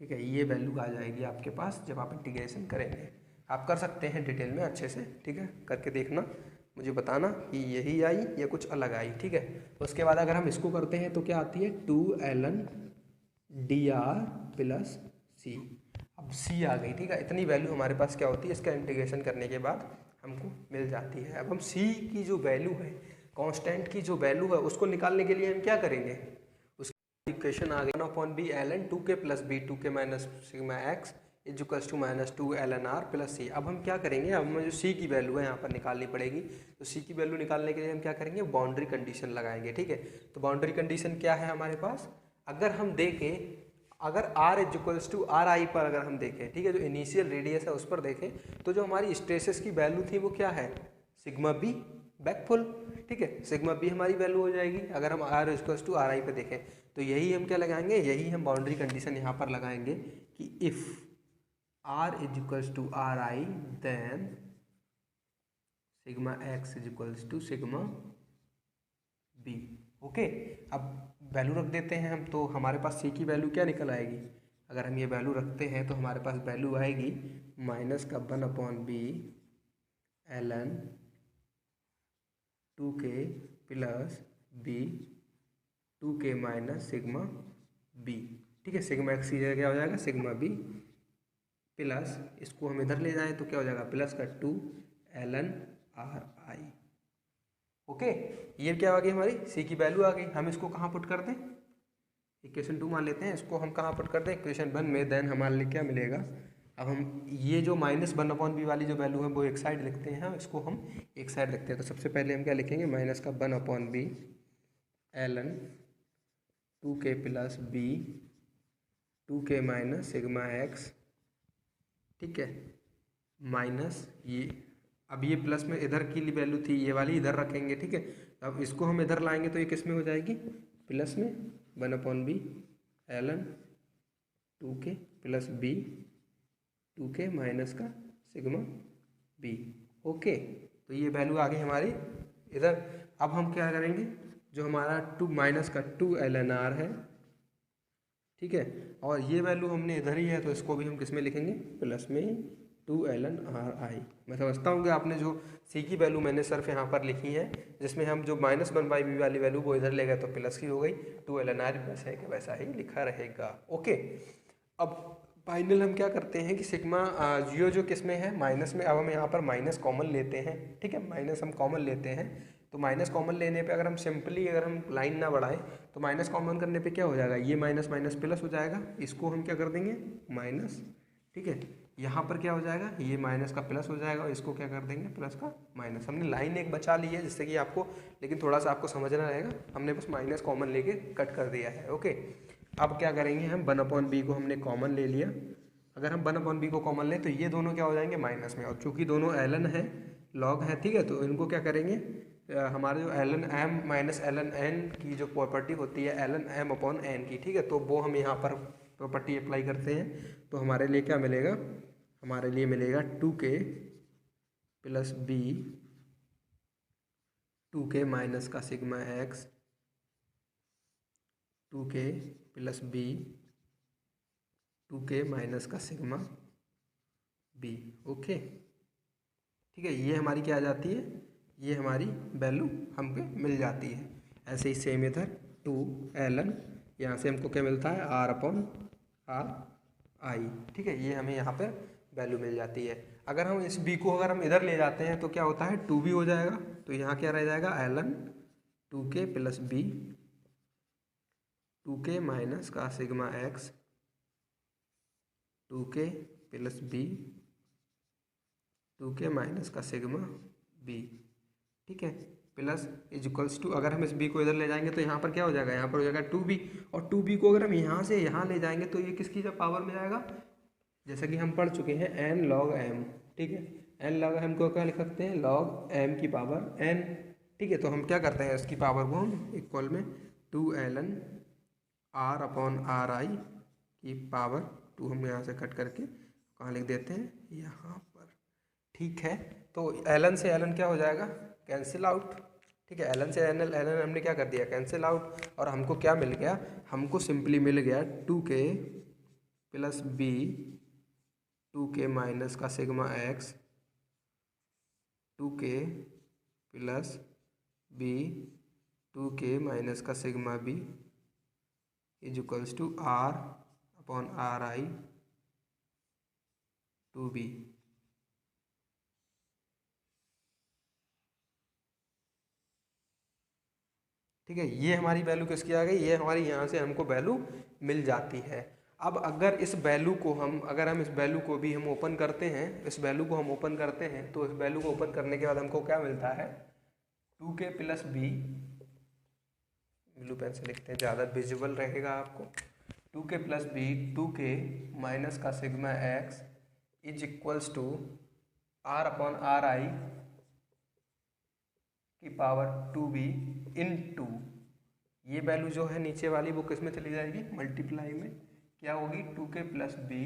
ठीक है, ये वैल्यू आ जाएगी आपके पास जब आप इंटीग्रेशन करेंगे। आप कर सकते हैं डिटेल में अच्छे से, ठीक है, करके देखना, मुझे बताना कि यही आई या कुछ अलग आई। ठीक है, उसके बाद अगर हम इसको करते हैं तो क्या आती है, 2ln dr प्लस सी। अब सी आ गई। ठीक है, इतनी वैल्यू हमारे पास क्या होती है, इसका इंटीग्रेशन करने के बाद हमको मिल जाती है। अब हम सी की जो वैल्यू है, कांस्टेंट की जो वैल्यू है, उसको निकालने के लिए हम क्या करेंगे, उसकी इक्वेशन आ गई 1/b ln 2k plus b 2k minus sigma x is equals to minus 2 ln r plus c. अब हम क्या करेंगे, अब हमें जो सी की वैल्यू है यहाँ पर निकालनी पड़ेगी। तो सी की वैल्यू निकालने के लिए हम क्या करेंगे, बाउंड्री कंडीशन लगाएंगे। ठीक है, तो बाउंड्री कंडीशन क्या है हमारे पास, अगर हम देखें, अगर r is equals to r i पर अगर हम देखें, ठीक है, जो इनिशियल रेडियस है उस पर देखें, तो जो हमारी स्ट्रेसेस की वैल्यू थी वो क्या है, सिग्मा बी बैकफुल। ठीक है, सिग्मा बी हमारी वैल्यू हो जाएगी अगर हम r is equals to r i पर देखें। तो यही हम क्या लगाएंगे, यही हम बाउंड्री कंडीशन यहाँ पर लगाएंगे कि if r is equals to r i then sigma x is equals to sigma b. Okay, अब वैल्यू रख देते हैं हम, तो हमारे पास सी की वैल्यू क्या निकल आएगी, अगर हम ये वैल्यू रखते हैं तो हमारे पास वैल्यू आएगी माइनस का 1/b ln 2k plus b 2k minus sigma b. ठीक है, सिग्मा एक्स की जगह क्या हो जाएगा, सिग्मा बी प्लस, इसको हम इधर ले जाएं तो क्या हो जाएगा, प्लस का 2 ln आर आई। ओके, ये क्या आ गई, हमारी सी की वैल्यू आ गई। हम इसको कहाँ पुट कर दें, इक्वेशन 2 मान लेते हैं, इसको हम कहाँ पुट कर दें, इक्वेशन 1 में। देन हमारे लिए क्या मिलेगा, अब हम ये जो माइनस 1/b वाली जो वैल्यू है वो एक साइड लिखते हैं, इसको हम एक साइड लिखते हैं। तो सबसे पहले हम क्या लिखेंगे, माइनस का 1/b ln 2k plus b 2k minus sigma x. ठीक है, माइनस ये, अब ये प्लस में इधर की वैल्यू थी, ये वाली इधर रखेंगे। ठीक है, अब इसको हम इधर लाएंगे तो ये किस में हो जाएगी, प्लस में 1/b ln 2k plus b 2k minus का सिग्मा बी। ओके, तो ये वैल्यू आ गई हमारी इधर। अब हम क्या करेंगे, जो हमारा 2 माइनस का 2 ln r है, ठीक है, और ये वैल्यू हमने इधर ही है, तो इसको भी हम किस में लिखेंगे, प्लस में 2 ln आर आई। मैं समझता हूँ कि आपने जो सी की वैल्यू मैंने सिर्फ यहाँ पर लिखी है, जिसमें हम जो माइनस 1/b वाली वैल्यू वो इधर ले गए तो प्लस की हो गई, 2 ln आर वैसा है कि वैसा ही लिखा रहेगा। ओके, अब फाइनल हम क्या करते हैं कि सिग्मा जियो जो किस में है, माइनस में। अब हम यहाँ पर माइनस कॉमन लेते हैं। ठीक है, माइनस हम कॉमन लेते हैं, तो माइनस कॉमन लेने पे अगर हम सिंपली अगर हम लाइन ना बढ़ाएं तो माइनस कॉमन करने पे क्या हो जाएगा, ये माइनस माइनस प्लस हो जाएगा, इसको हम क्या कर देंगे माइनस। ठीक है, यहाँ पर क्या हो जाएगा, ये माइनस का प्लस हो जाएगा, और इसको क्या कर देंगे प्लस का माइनस। हमने लाइन एक बचा ली है जिससे कि आपको, लेकिन थोड़ा सा आपको समझना रहेगा, हमने बस माइनस कॉमन लेके कट कर दिया है। ओके, अब क्या करेंगे हम 1/b को हमने कॉमन ले लिया। अगर हम 1/b को कॉमन लें तो ये दोनों क्या हो जाएंगे माइनस में, और चूंकि दोनों ln है, लॉग है, ठीक है, तो इनको क्या करेंगे, हमारे जो ln m minus ln n की जो प्रॉपर्टी होती है ln m अपॉन n की, ठीक है, तो वो हम यहाँ पर प्रॉपर्टी अप्लाई करते हैं। तो हमारे लिए क्या मिलेगा, हमारे लिए मिलेगा 2k plus b 2k minus का sigma x 2k plus b 2k minus का सिग्मा बी। ओके, ठीक है, ये हमारी क्या आ जाती है, ये हमारी वैल्यू हमको मिल जाती है। ऐसे ही सेम इधर 2 ln, यहाँ से हमको क्या मिलता है r अपॉन आर आई। ठीक है, ये हमें यहाँ पर वैल्यू मिल जाती है। अगर हम इस b को अगर हम इधर ले जाते हैं तो क्या होता है 2b हो जाएगा, तो यहाँ क्या रह जाएगा ln 2k plus b 2k minus का sigma x 2k plus b 2k minus का सिग्मा b, ठीक है, प्लस इज इक्वल्स टू, अगर हम इस b को इधर ले जाएंगे तो यहाँ पर क्या हो जाएगा, यहाँ पर हो जाएगा 2b, और 2b को अगर हम यहाँ से यहाँ ले जाएंगे तो ये किसकी जब पावर में जाएगा, जैसा कि हम पढ़ चुके हैं n log m, ठीक है, n log m को क्या लिख सकते हैं log m की पावर n, ठीक है। तो हम क्या करते हैं इसकी पावर को हम इक्वल में 2 ln r upon r i की पावर 2 हम यहाँ से कट करके कहाँ लिख देते हैं, यहाँ पर, ठीक है। तो ln से ln क्या हो जाएगा, कैंसिल आउट, ठीक है, ln से ln हमने क्या कर दिया, कैंसिल आउट, और हमको क्या मिल गया, हमको सिंपली मिल गया 2k plus b 2k minus का sigma x 2k plus b 2k minus का sigma b is equals to r upon r i 2b, ठीक है। ये हमारी वैल्यू किसकी आ गई, ये हमारी यहाँ से हमको वैल्यू मिल जाती है। अब अगर इस वैल्यू को हम, अगर हम इस वैल्यू को भी हम ओपन करते हैं, इस वैल्यू को हम ओपन करते हैं तो इस वैल्यू को ओपन करने के बाद हमको क्या मिलता है 2k plus b, blue pen से लिखते हैं ज़्यादा विजिबल रहेगा आपको, 2k plus b 2k minus का sigma x is equals to r upon r i की पावर 2b इन 2, ये वैल्यू जो है नीचे वाली वो किस में चली जाएगी, मल्टीप्लाई में, क्या होगी 2k plus b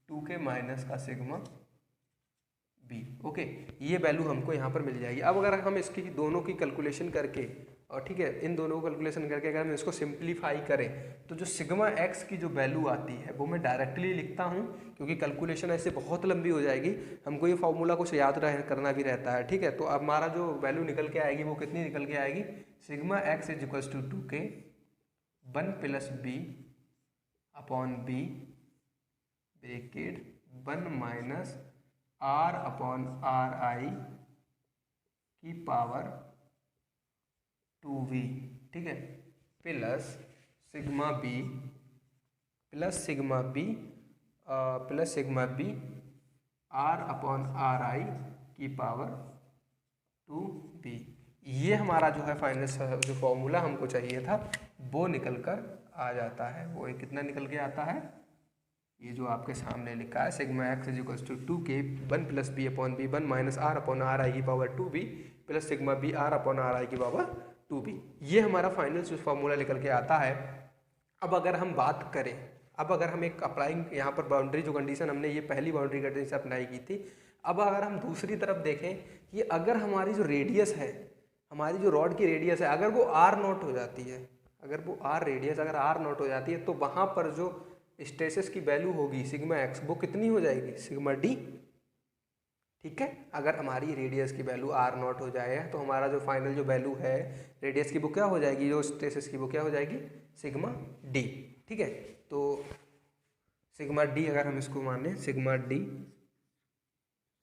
2k minus का सिग्मा b, ओके। ये वैल्यू हमको यहाँ पर मिल जाएगी। अब अगर हम इसकी दोनों की कैलकुलेशन करके, और ठीक है, इन दोनों को कैलकुलेशन करके अगर हम इसको सिंप्लीफाई करें तो जो सिग्मा x की जो वैल्यू आती है वो मैं डायरेक्टली लिखता हूँ, क्योंकि कैलकुलेशन ऐसे बहुत लंबी हो जाएगी, हमको ये फॉर्मूला कुछ याद करना भी रहता है, ठीक है। तो अब हमारा जो वैल्यू निकल के आएगी वो कितनी निकल के आएगी, sigma x is equals to 2k 1 plus b upon b bracket 1 minus r upon r i की पावर 2v, ठीक है, plus sigma b plus sigma b plus sigma b r upon r i की power 2b। ये हमारा जो है final जो formula हमको चाहिए था वो निकल कर आ जाता है। वो कितना निकल के आता है, ये जो आपके सामने लिखा है sigma x is equals to 2k 1 plus b upon b 1 minus r upon r i की power 2b plus sigma b r upon r i की पावर 2b। ये हमारा फाइनल जो फार्मूला निकल के आता है। अब अगर हम बात करें, अब अगर हम एक अप्लाइंग यहाँ पर बाउंड्री जो कंडीशन हमने ये पहली बाउंड्री कंडीशन अप्लाई की थी, अब अगर हम दूसरी तरफ देखें कि अगर हमारी जो रेडियस है, हमारी जो रॉड की रेडियस है, अगर वो r नॉट हो जाती है, अगर वो r रेडियस अगर r नॉट हो जाती है तो वहाँ पर जो स्ट्रेसेस की वैल्यू होगी सिग्मा x वो कितनी हो जाएगी, सिग्मा d, ठीक है। अगर हमारी रेडियस की वैल्यू r नॉट हो जाए तो हमारा जो फाइनल जो वैल्यू है रेडियस की वो क्या हो जाएगी, जो स्ट्रेसेस की वो क्या हो जाएगी, सिग्मा d, ठीक है। तो सिग्मा d अगर हम इसको माने सिग्मा d,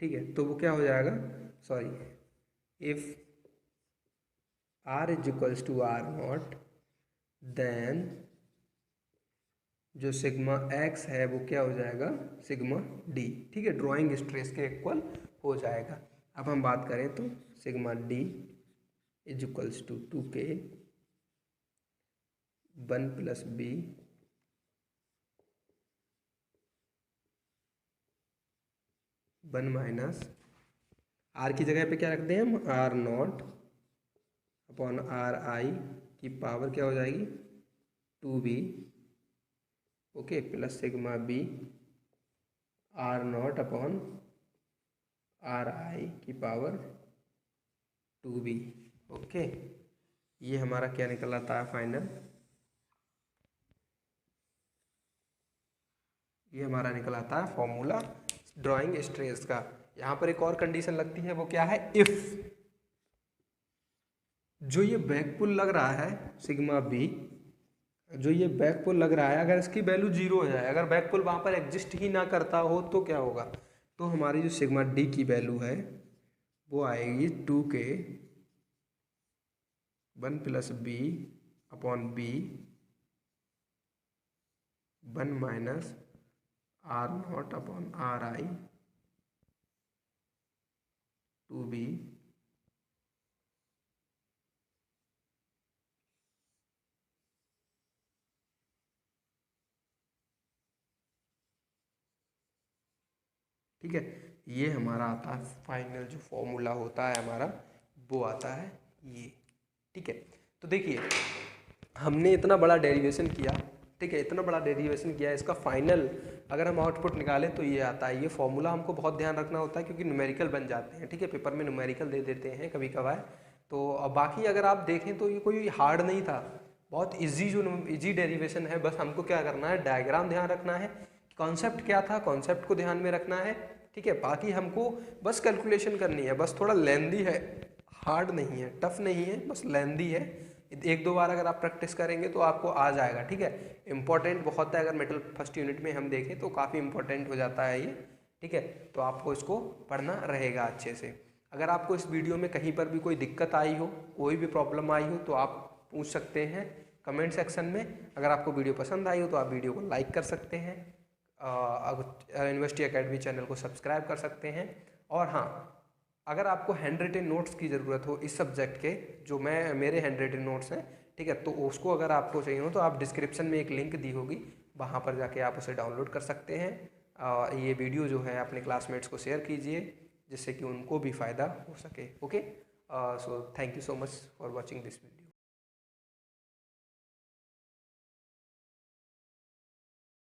ठीक है, तो वो क्या हो जाएगा, sorry, if r is equals to r not then जो सिग्मा x है वो क्या हो जाएगा, सिग्मा d, ठीक है, ड्राइंग स्ट्रेस के इक्वल हो जाएगा। अब हम बात करें तो sigma d is equals to 2k 1 plus b one minus r की जगह पे क्या रख दें हम, r not upon r i की पावर क्या हो जाएगी 2b, okay, plus sigma b r not upon r i की पावर 2b, ओके। ये हमारा क्या निकल आता है फाइनल, ये हमारा निकल आता है फॉर्मूला ड्राइंग स्ट्रेस का। यहाँ पर एक और कंडीशन लगती है, वो क्या है, इफ जो ये बैक पुल लग रहा है सिग्मा b, जो ये बैक पुल लग रहा है अगर इसकी वैल्यू 0 हो जाए, अगर बैक पुल वहाँ पर एग्जिस्ट ही ना करता हो तो क्या होगा, तो हमारी जो सिग्मा डी की वैल्यू है वो आएगी 2k 1 plus b upon b 1 minus r not upon r i 2b ठीक है। ये हमारा आता है फाइनल जो फॉर्मूला होता है हमारा, वो आता है ये। ठीक है, तो देखिए हमने इतना बड़ा डेरिवेशन किया, ठीक है, इतना बड़ा डेरिवेशन किया, इसका फाइनल अगर हम आउटपुट निकालें तो ये आता है। ये फॉर्मूला हमको बहुत ध्यान रखना होता है क्योंकि न्यूमेरिकल बन जाते हैं, ठीक है, पेपर में न्यूमेरिकल दे देते हैं कभी कभार। तो अब बाकी अगर आप देखें तो ये कोई हार्ड नहीं था, बहुत इजी, जो इजी डेरिवेशन है। बस हमको क्या करना है, डायग्राम ध्यान रखना है, कॉन्सेप्ट क्या था, कॉन्सेप्ट को ध्यान में रखना है, ठीक है। बाकी हमको बस कैलकुलेशन करनी है, बस थोड़ा लेंदी है, हार्ड नहीं है, टफ नहीं है, बस लेंदी है। एक दो बार अगर आप प्रैक्टिस करेंगे तो आपको आ जाएगा, ठीक है। इंपॉर्टेंट बहुत है, अगर मेटल फर्स्ट यूनिट में हम देखें तो काफ़ी इंपॉर्टेंट हो जाता है ये, ठीक है। तो आपको इसको पढ़ना रहेगा अच्छे से। अगर आपको इस वीडियो में कहीं पर भी कोई दिक्कत आई हो, कोई भी प्रॉब्लम आई हो, तो आप पूछ सकते हैं कमेंट सेक्शन में। अगर आपको वीडियो पसंद आई हो तो आप वीडियो को लाइक कर सकते हैं, यूनिवर्सिटी एकेडमी चैनल को सब्सक्राइब कर सकते हैं। और हाँ, अगर आपको हैंड रिटन नोट्स की ज़रूरत हो इस सब्जेक्ट के, जो मेरे हैंड रिटन नोट्स हैं, ठीक है, तो उसको अगर आपको चाहिए हो तो आप डिस्क्रिप्शन में एक लिंक दी होगी, वहाँ पर जाके आप उसे डाउनलोड कर सकते हैं। ये वीडियो जो है अपने क्लासमेट्स को शेयर कीजिए जिससे कि उनको भी फ़ायदा हो सके। Okay, so thank you so much for watching this video.